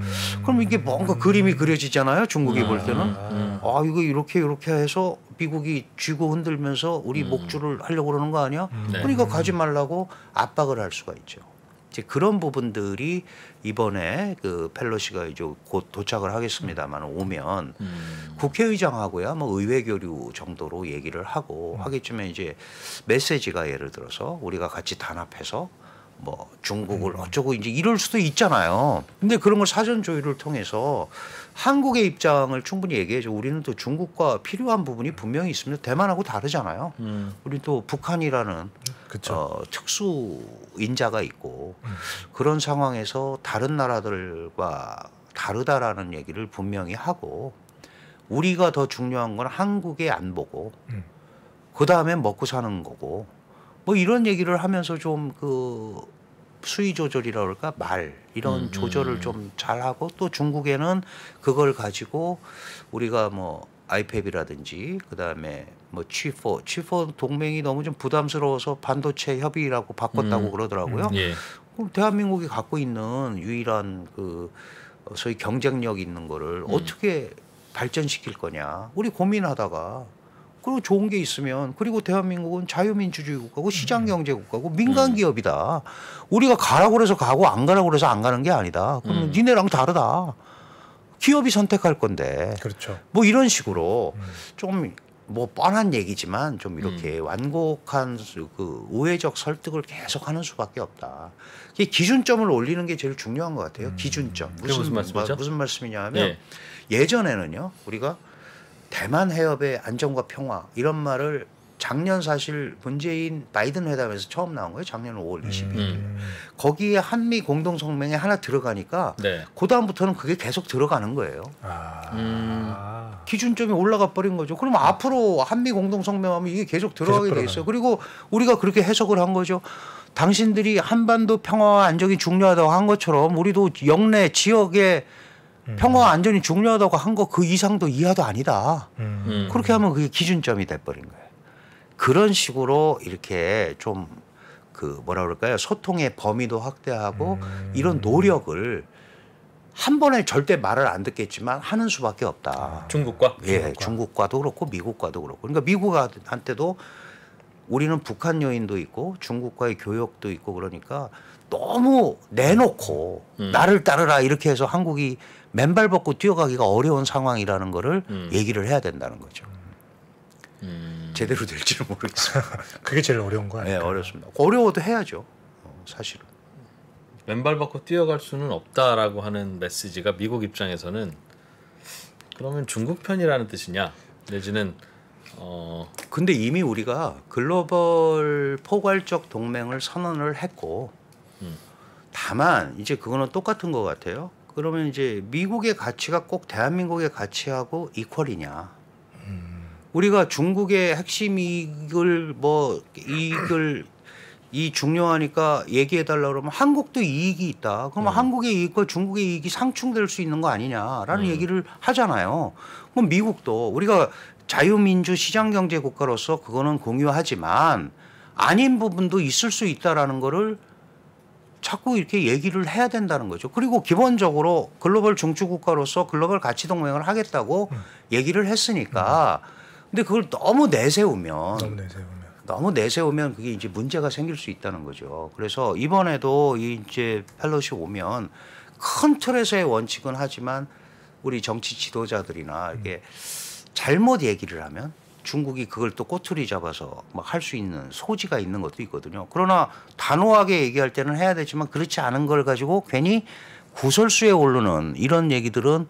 그럼 이게 뭔가 그림이 그려지잖아요. 중국이 볼 때는 이거 이렇게 해서 미국이 쥐고 흔들면서 우리 목줄을 하려고 그러는 거 아니야? 그러니까 가지 말라고 압박을 할 수가 있죠. 이제 그런 부분들이 이번에 그 펠로시가 이제 곧 도착을 하겠습니다만 오면 국회의장하고야 뭐 의회 교류 정도로 얘기를 하고 하겠지만 이제 메시지가 예를 들어서 우리가 같이 단합해서 뭐 중국을 어쩌고 이제 이럴 수도 있잖아요. 근데 그런 걸 사전 조율을 통해서 한국의 입장을 충분히 얘기해줘. 우리는 또 중국과 필요한 부분이 분명히 있습니다. 대만하고 다르잖아요. 우리 또 북한이라는 특수 인자가 있고 그런 상황에서 다른 나라들과 다르다라는 얘기를 분명히 하고 우리가 더 중요한 건 한국의 안보고 그 다음에 먹고 사는 거고 뭐 이런 얘기를 하면서 좀 그 수위 조절이라 그럴까 말 이런 조절을 좀 잘하고 또 중국에는 그걸 가지고 우리가 뭐 아이팹이라든지 그다음에 뭐 취포 동맹이 너무 좀 부담스러워서 반도체 협의라고 바꿨다고 그러더라고요. 예. 그럼 대한민국이 갖고 있는 유일한 그 소위 경쟁력 있는 거를 어떻게 발전시킬 거냐 우리 고민하다가 그리고 좋은 게 있으면 그리고 대한민국은 자유민주주의 국가고 시장경제국가고 민간기업이다. 우리가 가라고 그래서 가고 안 가라고 그래서 안 가는 게 아니다. 그러면 니네랑 다르다. 기업이 선택할 건데. 그렇죠. 뭐 이런 식으로 좀 뭐 뻔한 얘기지만 좀 이렇게 완곡한 그 우회적 설득을 계속하는 수밖에 없다. 이 기준점을 올리는 게 제일 중요한 것 같아요. 기준점. 그게 무슨 말씀이죠? 무슨 말씀이냐면 예. 예전에는요 우리가 대만 해협의 안정과 평화 이런 말을 작년 사실 문재인 바이든 회담에서 처음 나온 거예요. 작년 5월 22일. 거기에 한미 공동성명에 하나 들어가니까 네. 그 다음부터는 그게 계속 들어가는 거예요. 기준점이 올라가 버린 거죠. 그러면 앞으로 한미 공동성명하면 이게 계속 들어가게 돼 있어요. 그리고 우리가 그렇게 해석을 한 거죠. 당신들이 한반도 평화와 안정이 중요하다고 한 것처럼 우리도 영내 지역의 평화와 안전이 중요하다고 한 거 그 이상도 이하도 아니다. 그렇게 하면 그게 기준점이 돼버린 거예요. 그런 식으로 이렇게 좀 그 뭐라 그럴까요? 소통의 범위도 확대하고 이런 노력을 한 번에 절대 말을 안 듣겠지만 하는 수밖에 없다. 중국과? 예, 중국과도 그렇고 미국과도 그렇고. 그러니까 미국한테도 우리는 북한 요인도 있고 중국과의 교역도 있고 그러니까 너무 내놓고 나를 따르라 이렇게 해서 한국이 맨발 벗고 뛰어가기가 어려운 상황이라는 거를 얘기를 해야 된다는 거죠. 제대로 될지는 모르겠어요. 그게 제일 어려운 거 네, 아니에요? 어렵습니다. 어려워도 해야죠. 사실은. 맨발 벗고 뛰어갈 수는 없다라고 하는 메시지가 미국 입장에서는 그러면 중국 편이라는 뜻이냐 내지는 근데 이미 우리가 글로벌 포괄적 동맹을 선언을 했고 다만 이제 그거는 똑같은 것 같아요. 그러면 이제 미국의 가치가 꼭 대한민국의 가치하고 이퀄이냐? 우리가 중국의 핵심 이익을 이 중요하니까 얘기해 달라 그러면 한국도 이익이 있다. 그러면 한국의 이익과 중국의 이익이 상충될 수 있는 거 아니냐라는 얘기를 하잖아요. 그럼 미국도 우리가 자유민주 시장경제 국가로서 그거는 공유하지만 아닌 부분도 있을 수 있다라는 거를 자꾸 이렇게 얘기를 해야 된다는 거죠. 그리고 기본적으로 글로벌 중추 국가로서 글로벌 가치 동맹을 하겠다고 얘기를 했으니까 근데 그걸 너무 내세우면 그게 이제 문제가 생길 수 있다는 거죠. 그래서 이번에도 이제 펠로시 오면 큰 틀에서의 원칙은 하지만 우리 정치 지도자들이나 이렇게 잘못 얘기를 하면 중국이 그걸 또 꼬투리 잡아서 막 할 수 있는 소지가 있는 것도 있거든요. 그러나 단호하게 얘기할 때는 해야 되지만 그렇지 않은 걸 가지고 괜히 구설수에 오르는 이런 얘기들은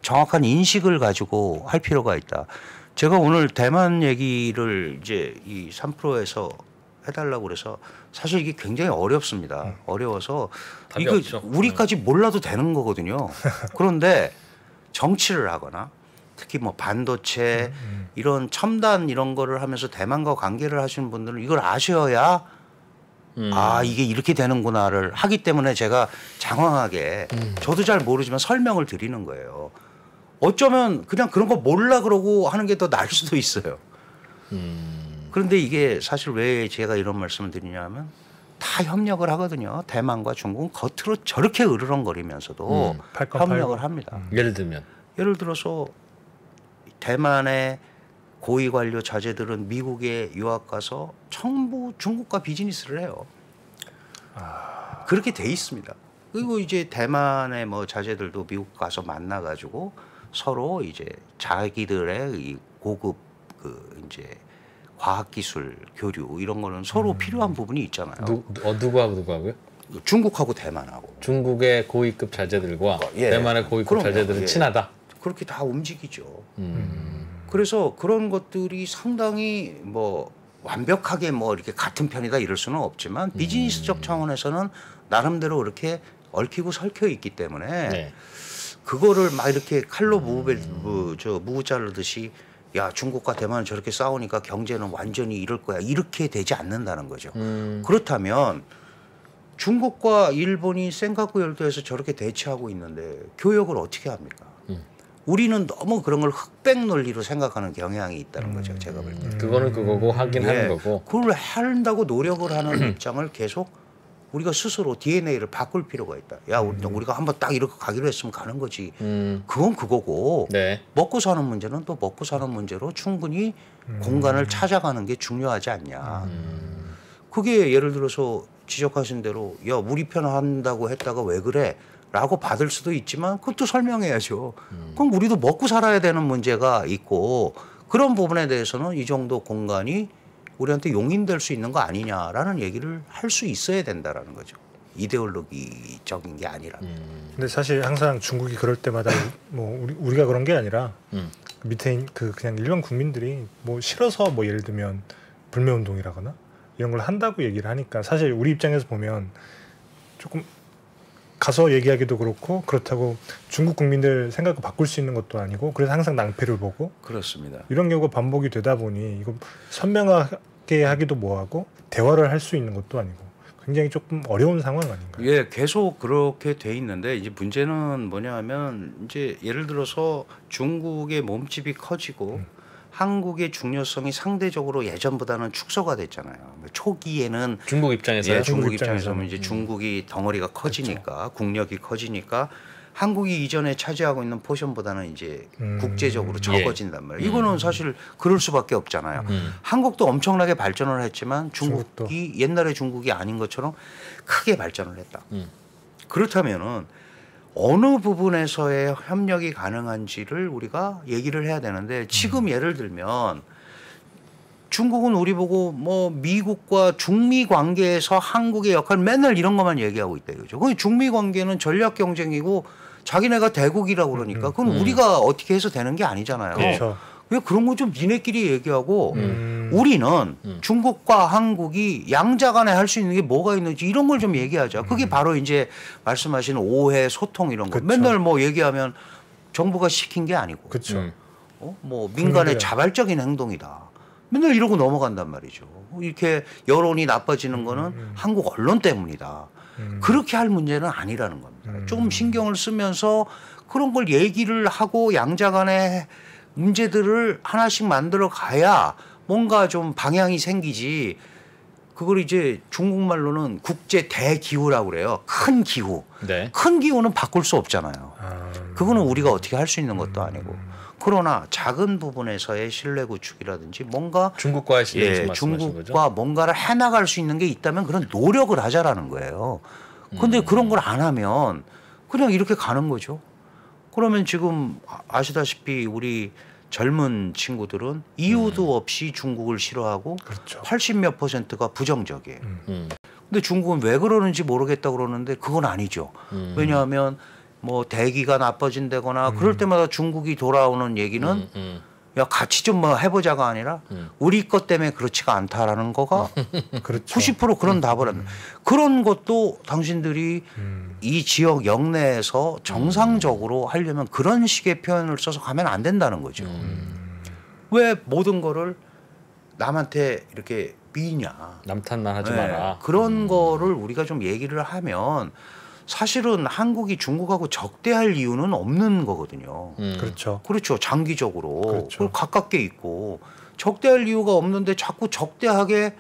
정확한 인식을 가지고 할 필요가 있다. 제가 오늘 대만 얘기를 이제 이 3프로에서 해달라고 그래서 사실 이게 굉장히 어렵습니다. 어려워서 이거 없죠. 우리까지 몰라도 되는 거거든요. 그런데 정치를 하거나 특히 뭐 반도체 이런 첨단 이런 거를 하면서 대만과 관계를 하시는 분들은 이걸 아셔야 아 이게 이렇게 되는구나를 하기 때문에 제가 장황하게 저도 잘 모르지만 설명을 드리는 거예요. 어쩌면 그냥 그런 거 몰라 그러고 하는 게 더 나을 수도 있어요. 그런데 이게 사실 왜 제가 이런 말씀을 드리냐면 다 협력을 하거든요. 대만과 중국은 겉으로 저렇게 으르렁거리면서도 협력을 합니다. 예를 들면 예를 들어서 대만의 고위 관료 자제들은 미국에 유학 가서 전부 중국과 비즈니스를 해요. 그렇게 돼 있습니다. 그리고 이제 대만의 뭐 자제들도 미국 가서 만나가지고 서로 이제 자기들의 이 고급 그 이제 과학기술 교류 이런 거는 서로 필요한 부분이 있잖아요. 누구하고 누구하고요? 중국하고 대만하고. 중국의 고위급 자제들과 예. 대만의 고위급 그럼요. 자제들은 예. 친하다. 그렇게 다 움직이죠. 그래서 그런 것들이 상당히 뭐 완벽하게 뭐 이렇게 같은 편이다 이럴 수는 없지만 비즈니스적 차원에서는 나름대로 이렇게 얽히고 설켜 있기 때문에 네. 그거를 막 이렇게 칼로 무구 자르듯이 야 중국과 대만은 저렇게 싸우니까 경제는 완전히 이럴 거야 이렇게 되지 않는다는 거죠. 그렇다면 중국과 일본이 센카쿠 열도에서 저렇게 대치하고 있는데 교역을 어떻게 합니까? 우리는 너무 그런 걸 흑백 논리로 생각하는 경향이 있다는 거죠. 제가 볼 때. 그거는 그거고 하긴 하는 거고. 그걸 한다고 노력을 하는 입장을 계속 우리가 스스로 DNA를 바꿀 필요가 있다. 야, 우리가 한번 딱 이렇게 가기로 했으면 가는 거지. 그건 그거고 네. 먹고 사는 문제는 또 먹고 사는 문제로 충분히 공간을 찾아가는 게 중요하지 않냐. 그게 예를 들어서 지적하신 대로 야, 우리 편 한다고 했다가 왜 그래? 라고 받을 수도 있지만 그것도 설명해야죠. 그럼 우리도 먹고 살아야 되는 문제가 있고 그런 부분에 대해서는 이 정도 공간이 우리한테 용인될 수 있는 거 아니냐라는 얘기를 할 수 있어야 된다라는 거죠. 이데올로기적인 게 아니라. 근데 사실 항상 중국이 그럴 때마다 뭐 우리가 그런 게 아니라 밑에 그냥 일반 국민들이 뭐 싫어서 뭐 예를 들면 불매운동이라거나 이런 걸 한다고 얘기를 하니까 사실 우리 입장에서 보면 조금 가서 얘기하기도 그렇고 그렇다고 중국 국민들 생각을 바꿀 수 있는 것도 아니고 그래서 항상 낭패를 보고 그렇습니다. 이런 경우가 반복이 되다 보니 이거 선명하게 하기도 뭐하고 대화를 할 수 있는 것도 아니고 굉장히 조금 어려운 상황 아닌가요? 예, 계속 그렇게 돼 있는데 이제 문제는 뭐냐면 이제 예를 들어서 중국의 몸집이 커지고 한국의 중요성이 상대적으로 예전보다는 축소가 됐잖아요. 초기에는 중국 입장에서요. 예, 중국 중국 입장에서는. 입장에서는 이제 중국이 덩어리가 커지니까 국력이 커지니까 한국이 이전에 차지하고 있는 포션보다는 이제 국제적으로 적어진단 말이에요. 이거는 사실 그럴 수밖에 없잖아요. 한국도 엄청나게 발전을 했지만 중국이 옛날의 중국이 아닌 것처럼 크게 발전을 했다. 그렇다면은 어느 부분에서의 협력이 가능한지를 우리가 얘기를 해야 되는데 지금 예를 들면 중국은 우리 보고 뭐 미국과 중미 관계에서 한국의 역할 맨날 이런 것만 얘기하고 있다 이거죠. 그 중미 관계는 전략 경쟁이고 자기네가 대국이라고 그러니까 그건 우리가 어떻게 해서 되는 게 아니잖아요. 그렇죠. 왜 그런 거 좀 니네끼리 얘기하고 우리는 중국과 한국이 양자 간에 할 수 있는 게 뭐가 있는지 이런 걸 좀 얘기하자. 그게 바로 이제 말씀하신 오해, 소통 이런 거. 그쵸. 맨날 뭐 얘기하면 정부가 시킨 게 아니고 그렇죠. 뭐 민간의 국민들. 자발적인 행동이다. 맨날 이러고 넘어간단 말이죠. 이렇게 여론이 나빠지는 거는 한국 언론 때문이다. 그렇게 할 문제는 아니라는 겁니다. 조금 신경을 쓰면서 그런 걸 얘기를 하고 양자 간의 문제들을 하나씩 만들어 가야 뭔가 좀 방향이 생기지. 그걸 이제 중국말로는 국제 대기후라고 그래요. 큰 기후. 네. 큰 기후는 바꿀 수 없잖아요. 그거는 우리가 어떻게 할 수 있는 것도 아니고. 그러나 작은 부분에서의 신뢰 구축이라든지 뭔가 중국과의 신뢰 예, 말씀하신 중국과 거죠? 뭔가를 해나갈 수 있는 게 있다면 그런 노력을 하자라는 거예요. 그런데 그런 걸 안 하면 그냥 이렇게 가는 거죠. 그러면 지금 아시다시피 우리 젊은 친구들은 이유도 없이 중국을 싫어하고 그렇죠. 80몇 %가 부정적이에요. 근데 중국은 왜 그러는지 모르겠다 그러는데 그건 아니죠. 왜냐하면 뭐 대기가 나빠진다거나 그럴 때마다 중국이 돌아오는 얘기는 야 같이 좀 뭐 해보자가 아니라 우리 것 때문에 그렇지가 않다라는 거가 그렇죠. 90% 그런 답을 합니다. 그런 것도 당신들이 이 지역 영내에서 정상적으로 하려면 그런 식의 표현을 써서 가면 안 된다는 거죠. 왜 모든 거를 남한테 이렇게 미냐. 남탓만 하지 네, 마라. 그런 거를 우리가 좀 얘기를 하면 사실은 한국이 중국하고 적대할 이유는 없는 거거든요. 그렇죠. 그렇죠. 장기적으로. 그렇죠. 그걸 가깝게 있고 적대할 이유가 없는데 자꾸 적대하게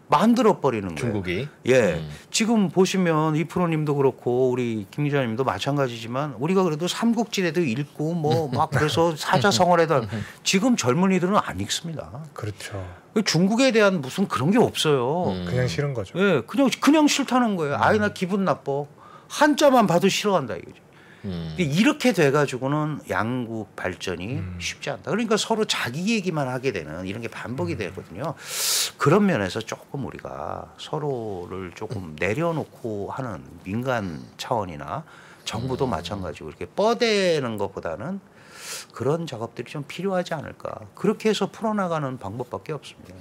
만들어 버리는 거예요. 중국이. 예. 지금 보시면 이프로님도 그렇고 우리 김 기자님도 마찬가지지만 우리가 그래도 삼국지에도 읽고 뭐 막 그래서 사자성어에다 지금 젊은이들은 안 읽습니다. 그렇죠. 중국에 대한 무슨 그런 게 없어요. 그냥 싫은 거죠. 예, 그냥 싫다는 거예요. 아이 나 기분 나빠. 한자만 봐도 싫어한다 이거죠. 근데 이렇게 돼가지고는 양국 발전이 쉽지 않다. 그러니까 서로 자기 얘기만 하게 되는 이런 게 반복이 되거든요. 그런 면에서 조금 우리가 서로를 조금 내려놓고 하는 민간 차원이나 정부도 마찬가지고 이렇게 뻗대는 것보다는 그런 작업들이 좀 필요하지 않을까. 그렇게 해서 풀어나가는 방법밖에 없습니다.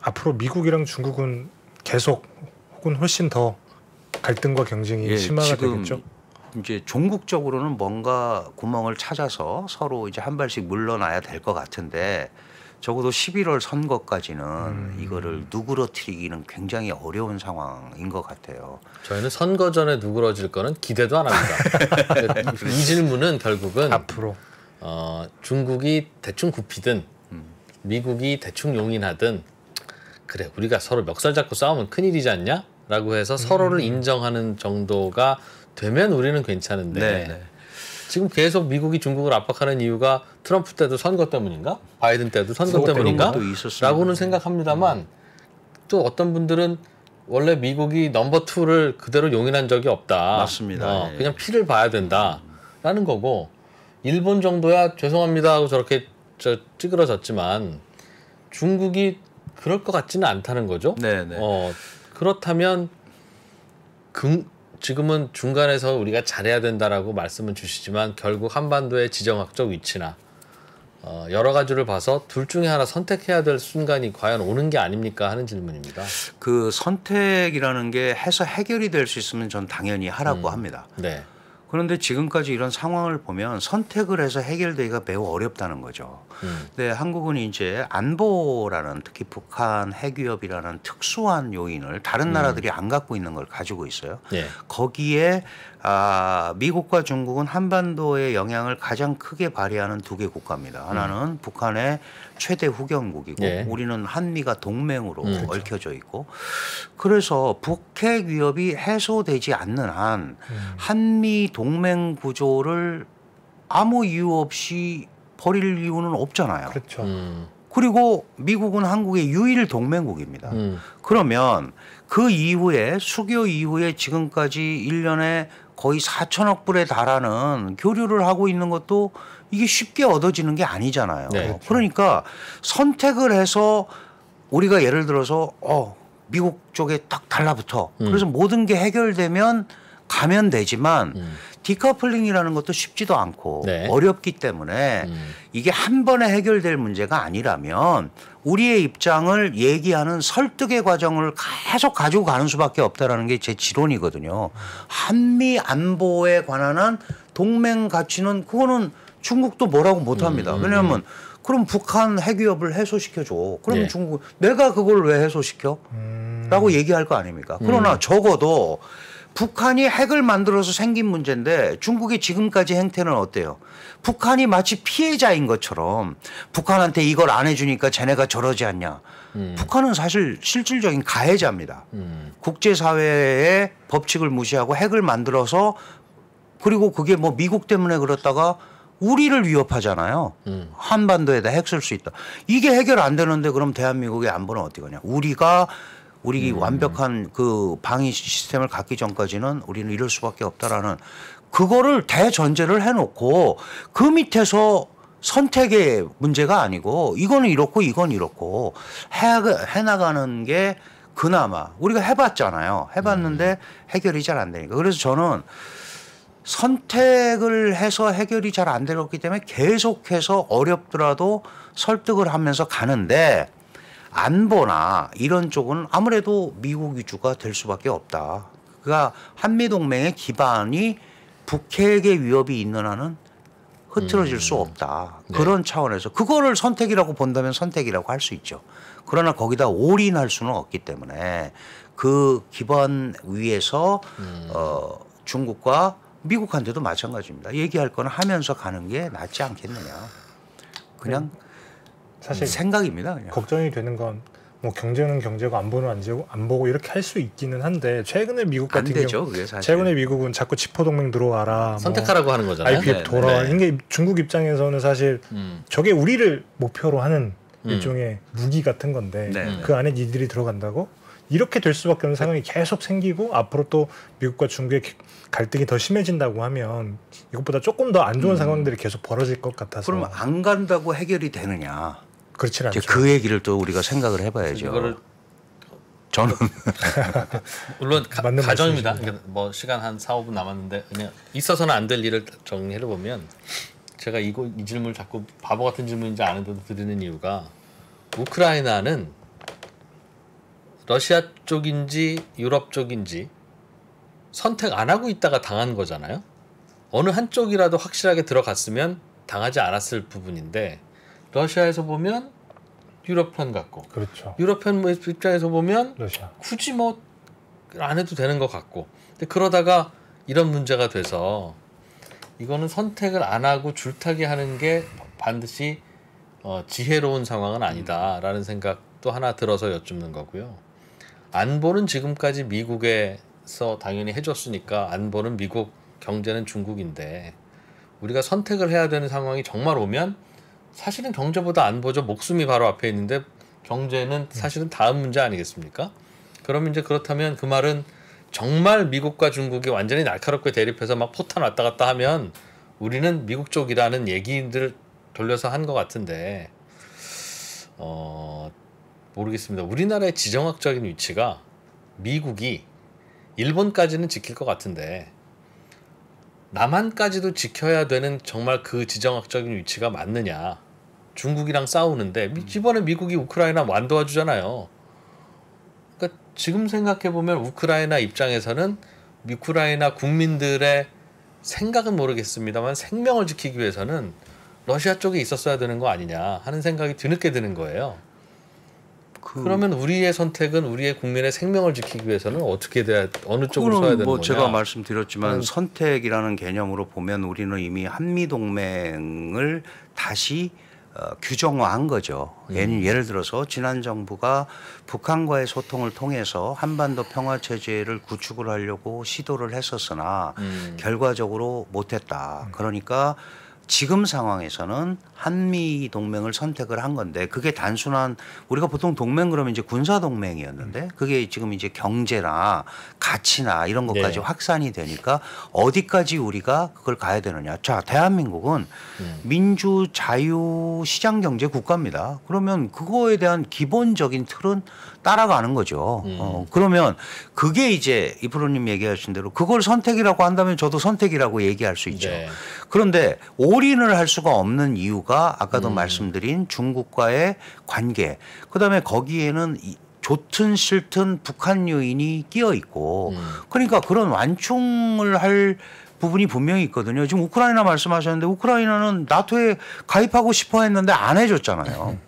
앞으로 미국이랑 중국은 계속 혹은 훨씬 더 갈등과 경쟁이 예, 심화가 지금 되겠죠. 이제 종국적으로는 뭔가 구멍을 찾아서 서로 이제 한 발씩 물러나야 될 것 같은데 적어도 11월 선거까지는 이거를 누그러뜨리기는 굉장히 어려운 상황인 것 같아요. 저희는 선거 전에 누그러질 거는 기대도 안 합니다. 이 질문은 결국은 앞으로 중국이 대충 굽히든 미국이 대충 용인하든 그래 우리가 서로 멱살 잡고 싸우면 큰일이지 않냐? 라고 해서 서로를 인정하는 정도가 되면 우리는 괜찮은데 네. 지금 계속 미국이 중국을 압박하는 이유가 트럼프 때도 선거 때문인가? 바이든 때도 선거 뭐 그런 때문인가? 것도 있었습니다. 라고는 생각합니다만 또 어떤 분들은 원래 미국이 넘버 2를 그대로 용인한 적이 없다. 맞습니다. 예. 그냥 피를 봐야 된다라는 거고 일본 정도야 죄송합니다 하고 저렇게 찌그러졌지만 중국이 그럴 것 같지는 않다는 거죠. 네네. 그렇다면 지금은 중간에서 우리가 잘해야 된다라고 말씀을 주시지만 결국 한반도의 지정학적 위치나 여러 가지를 봐서 둘 중에 하나 선택해야 될 순간이 과연 오는 게 아닙니까 하는 질문입니다. 그 선택이라는 게 해서 해결이 될 수 있으면 전 당연히 하라고 합니다. 네. 그런데 지금까지 이런 상황을 보면 선택을 해서 해결되기가 매우 어렵다는 거죠. 근데 한국은 이제 안보라는 특히 북한 핵위협이라는 특수한 요인을 다른 나라들이 안 갖고 있는 걸 가지고 있어요. 네. 거기에 미국과 중국은 한반도의 영향을 가장 크게 발휘하는 두 개 국가입니다. 하나는 북한의 최대 후견국이고 네. 우리는 한미가 동맹으로 얽혀져 있고 그래서 북핵 위협이 해소되지 않는 한 한미 동맹 구조를 아무 이유 없이 버릴 이유는 없잖아요. 그렇죠. 그리고 미국은 한국의 유일 동맹국입니다. 그러면 그 이후에 수교 이후에 지금까지 1년에 거의 4천억 불에 달하는 교류를 하고 있는 것도 이게 쉽게 얻어지는 게 아니잖아요. 네, 그렇죠. 그러니까 선택을 해서 우리가 예를 들어서 미국 쪽에 딱 달라붙어. 그래서 모든 게 해결되면 가면 되지만 디커플링이라는 것도 쉽지도 않고 네. 어렵기 때문에 이게 한 번에 해결될 문제가 아니라면 우리의 입장을 얘기하는 설득의 과정을 계속 가지고 가는 수밖에 없다라는 게 제 지론이거든요. 한미 안보에 관한 한 동맹 가치는 그거는 중국도 뭐라고 못합니다. 왜냐하면 그럼 북한 핵위협을 해소시켜줘. 그러면 예. 중국 내가 그걸 왜 해소시켜? 라고 얘기할 거 아닙니까? 그러나 적어도 북한이 핵을 만들어서 생긴 문제인데 중국의 지금까지 행태는 어때요? 북한이 마치 피해자인 것처럼 북한한테 이걸 안 해주니까 쟤네가 저러지 않냐. 북한은 사실 실질적인 가해자입니다. 국제사회의 법칙을 무시하고 핵을 만들어서 그리고 그게 뭐 미국 때문에 그렇다가 우리를 위협하잖아요. 한반도에다 핵 쓸 수 있다. 이게 해결 안 되는데 그럼 대한민국의 안보는 어떻게 하냐. 우리 완벽한 그 방위 시스템을 갖기 전까지는 우리는 이럴 수밖에 없다라는 그거를 대전제를 해놓고 그 밑에서 선택의 문제가 아니고 이거는 이렇고 이건 이렇고 해나가는 게 그나마 우리가 해봤잖아요. 해봤는데 해결이 잘 안 되니까. 그래서 저는 선택을 해서 해결이 잘 안 되었기 때문에 계속해서 어렵더라도 설득을 하면서 가는데 안보나 이런 쪽은 아무래도 미국 위주가 될 수밖에 없다. 그러니까 한미동맹의 기반이 북핵의 위협이 있는 한은 흐트러질 수 없다. 네. 그런 차원에서 그거를 선택이라고 본다면 선택이라고 할 수 있죠. 그러나 거기다 올인할 수는 없기 때문에 그 기반 위에서 중국과 미국한테도 마찬가지입니다. 얘기할 거는 하면서 가는 게 낫지 않겠느냐. 그냥 사실 생각입니다. 그냥. 걱정이 되는 건 뭐 경제는 경제고 안보는 안 보고 이렇게 할 수 있기는 한데 최근에 미국 안 같은 되죠. 경우 그게 사실. 최근에 미국은 자꾸 지포 동맹 들어와라 선택하라고 하는 뭐 거잖아요. IPF 네, 돌아와 네. 이게 중국 입장에서는 사실 저게 우리를 목표로 하는 일종의 무기 같은 건데 네. 그 안에 니들이 들어간다고 이렇게 될 수밖에 없는 상황이 계속 생기고 앞으로 또 미국과 중국의 갈등이 더 심해진다고 하면 이것보다 조금 더 안 좋은 상황들이 계속 벌어질 것 같아서 그러면 안 간다고 해결이 되느냐. 그렇진 않죠. 이제 그 얘기를 또 우리가 생각을 해봐야죠. 이거를 저는 물론 맞는 가정입니다. 말씀이십니다. 그러니까 뭐 시간 한 4, 5분 남았는데 그냥 있어서는 안 될 일을 정리해 보면 제가 이 질문을 자꾸 바보 같은 질문인지 아는데도 드리는 이유가 우크라이나는 러시아 쪽인지 유럽 쪽인지 선택 안 하고 있다가 당한 거잖아요. 어느 한쪽이라도 확실하게 들어갔으면 당하지 않았을 부분인데 러시아에서 보면 유럽 편 같고 그렇죠. 유럽 편 입장에서 보면 러시아. 굳이 뭐 안 해도 되는 것 같고 근데 그러다가 이런 문제가 돼서 이거는 선택을 안 하고 줄타기 하는 게 반드시 지혜로운 상황은 아니다라는 생각도 하나 들어서 여쭙는 거고요. 안보는 지금까지 미국에서 당연히 해줬으니까 안보는 미국, 경제는 중국인데 우리가 선택을 해야 되는 상황이 정말 오면 사실은 경제보다 안보죠. 목숨이 바로 앞에 있는데 경제는 사실은 다음 문제 아니겠습니까? 그럼 이제 그렇다면 그 말은 정말 미국과 중국이 완전히 날카롭게 대립해서 막 포탄 왔다 갔다 하면 우리는 미국 쪽이라는 얘기들 돌려서 한 것 같은데 모르겠습니다. 우리나라의 지정학적인 위치가 미국이 일본까지는 지킬 것 같은데 남한까지도 지켜야 되는 정말 그 지정학적인 위치가 맞느냐. 중국이랑 싸우는데 이번에 미국이 우크라이나 안 도와주잖아요. 그러니까 지금 생각해보면 우크라이나 입장에서는 우크라이나 국민들의 생각은 모르겠습니다만 생명을 지키기 위해서는 러시아 쪽에 있었어야 되는 거 아니냐 하는 생각이 뒤늦게 드는 거예요. 그러면 우리의 선택은 우리의 국민의 생명을 지키기 위해서는 어떻게 돼야 어느 쪽으로 서야 되는 뭐 거냐. 제가 말씀드렸지만 선택이라는 개념으로 보면 우리는 이미 한미 동맹을 다시 규정화한 거죠. 예를 들어서 지난 정부가 북한과의 소통을 통해서 한반도 평화 체제를 구축을 하려고 시도를 했었으나 결과적으로 못했다. 그러니까 지금 상황에서는 한미 동맹을 선택을 한 건데 그게 단순한 우리가 보통 동맹 그러면 이제 군사 동맹이었는데 그게 지금 이제 경제나 가치나 이런 것까지 확산이 되니까 어디까지 우리가 그걸 가야 되느냐. 자, 대한민국은 민주 자유 시장 경제 국가입니다. 그러면 그거에 대한 기본적인 틀은 따라가는 거죠. 그러면 그게 이제 이프로님 얘기하신 대로 그걸 선택이라고 한다면 저도 선택이라고 얘기할 수 있죠. 네. 그런데 올인을 할 수가 없는 이유가 아까도 말씀드린 중국과의 관계, 그다음에 거기에는 좋든 싫든 북한 요인이 끼어 있고 그러니까 그런 완충을 할 부분이 분명히 있거든요. 지금 우크라이나 말씀하셨는데 우크라이나는 나토에 가입하고 싶어 했는데 안 해줬잖아요.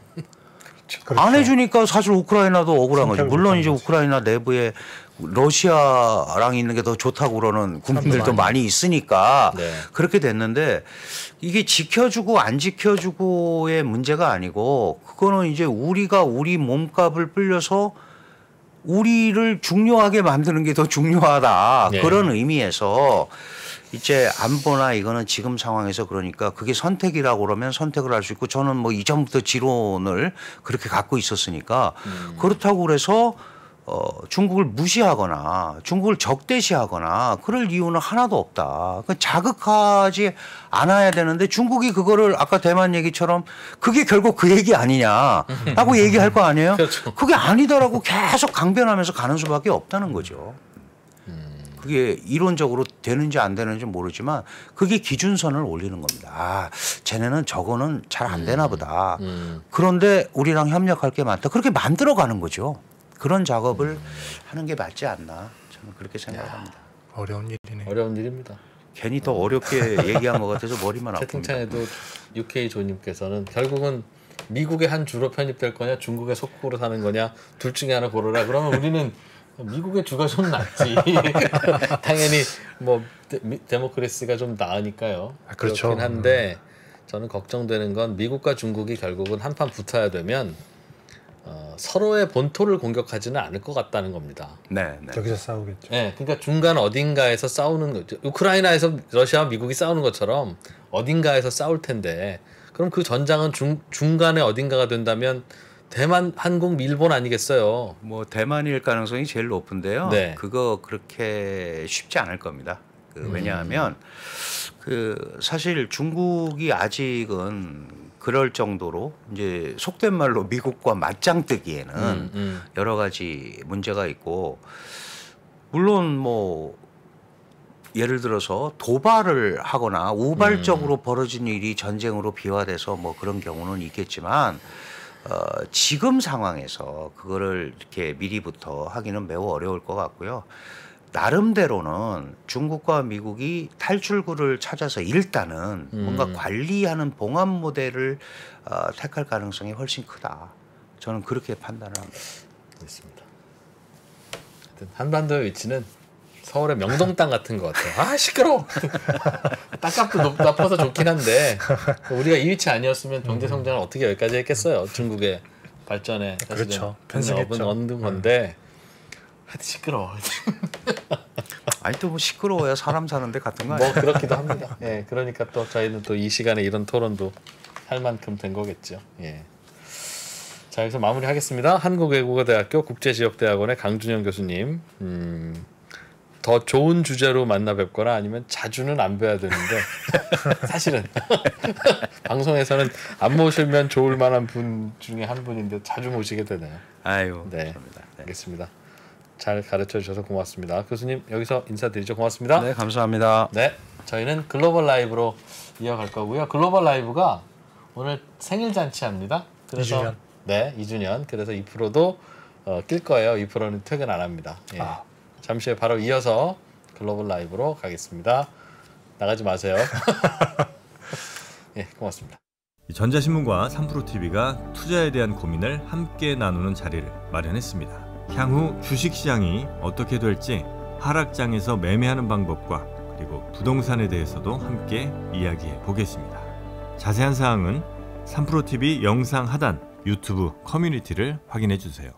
그렇죠. 안 해주니까 사실 우크라이나도 억울한 거죠. 물론 이제 우크라이나 내부에 러시아랑 있는 게 더 좋다고 그러는 국민들도 많이 있으니까 네. 그렇게 됐는데 이게 지켜주고 안 지켜주고의 문제가 아니고 그거는 이제 우리가 우리 몸값을 불려서 우리를 중요하게 만드는 게 더 중요하다. 네. 그런 의미에서 이제 안보나 이거는 지금 상황에서 그러니까 그게 선택이라고 그러면 선택을 할 수 있고 저는 뭐 이전부터 지론을 그렇게 갖고 있었으니까 그렇다고 그래서 중국을 무시하거나 중국을 적대시하거나 그럴 이유는 하나도 없다. 자극하지 않아야 되는데 중국이 그거를 아까 대만 얘기처럼 그게 결국 그 얘기 아니냐라고 얘기할 거 아니에요? 그렇죠. 그게 아니다라고 계속 강변하면서 가는 수밖에 없다는 거죠. 그게 이론적으로 되는지 안 되는지 모르지만 그게 기준선을 올리는 겁니다. 아, 쟤네는 저거는 잘 안 되나 보다. 그런데 우리랑 협력할 게 많다. 그렇게 만들어가는 거죠. 그런 작업을 하는 게 맞지 않나 저는 그렇게 생각합니다. 어려운 일이네. 어려운 일입니다. 괜히 더 어렵게 얘기한 것 같아서 머리만 아픕니다. 채팅창에도 UK 조님께서는 결국은 미국의 한 주로 편입될 거냐 중국의 속국으로 사는 거냐 둘 중에 하나 고르라. 그러면 우리는 미국의 주가 좀 낫지. 당연히 뭐 데모크래시가 좀 나으니까요. 그렇죠. 그렇긴 한데 저는 걱정되는 건 미국과 중국이 결국은 한판 붙어야 되면 서로의 본토를 공격하지는 않을 것 같다는 겁니다. 네, 네. 여기서 싸우겠죠. 네, 그러니까 중간 어딘가에서 싸우는 거죠. 우크라이나에서 러시아와 미국이 싸우는 것처럼 어딘가에서 싸울 텐데 그럼 그 전장은 중간에 어딘가가 된다면 대만, 한국, 일본 아니겠어요? 뭐 대만일 가능성이 제일 높은데요. 네. 그거 그렇게 쉽지 않을 겁니다. 왜냐하면 그 사실 중국이 아직은 그럴 정도로 이제 속된 말로 미국과 맞짱 뜨기에는 여러 가지 문제가 있고 물론 뭐 예를 들어서 도발을 하거나 우발적으로 벌어진 일이 전쟁으로 비화돼서 뭐 그런 경우는 있겠지만 지금 상황에서 그거를 이렇게 미리부터 하기는 매우 어려울 것 같고요. 나름대로는 중국과 미국이 탈출구를 찾아서 일단은 뭔가 관리하는 봉합 모델을 택할 가능성이 훨씬 크다. 저는 그렇게 판단을 합니다. 있습니다. 하여튼 한반도의 위치는 서울의 명동 땅 같은 것 같아요. 아 시끄러워. 땅값도 높아서 좋긴 한데 우리가 이 위치 아니었으면 경제 성장을 어떻게 여기까지 했겠어요. 중국의 발전에 그렇죠. 편승업은 편승했죠. 얻는 건데 하여튼 시끄러워. 아니 또 뭐 시끄러워야 사람 사는데 같은 거 아니에요? 뭐 그렇기도 합니다. 예, 그러니까 또 저희는 또 이 시간에 이런 토론도 할 만큼 된 거겠죠. 예. 자 여기서 마무리하겠습니다. 한국외국어대학교 국제지역대학원의 강준영 교수님. 더 좋은 주제로 만나 뵙거나 아니면 자주는 안 뵈야 되는데 사실은 방송에서는 안 모시면 좋을 만한 분 중에 한 분인데 자주 모시게 되네요. 아유, 네, 감사합니다. 네. 알겠습니다. 잘 가르쳐 주셔서 고맙습니다. 교수님 여기서 인사드리죠. 고맙습니다. 네, 감사합니다. 네, 저희는 글로벌 라이브로 이어갈 거고요. 글로벌 라이브가 오늘 생일 잔치합니다. 그래서 2주년. 네, 2주년. 그래서 2%도 낄 거예요. 2%는 퇴근 안 합니다. 예. 잠시 후에 바로 이어서 글로벌 라이브로 가겠습니다. 나가지 마세요. 예, 고맙습니다. 전자신문과 3프로TV가 투자에 대한 고민을 함께 나누는 자리를 마련했습니다. 향후 주식시장이 어떻게 될지 하락장에서 매매하는 방법과 그리고 부동산에 대해서도 함께 이야기해 보겠습니다. 자세한 사항은 3프로TV 영상 하단 유튜브 커뮤니티를 확인해 주세요.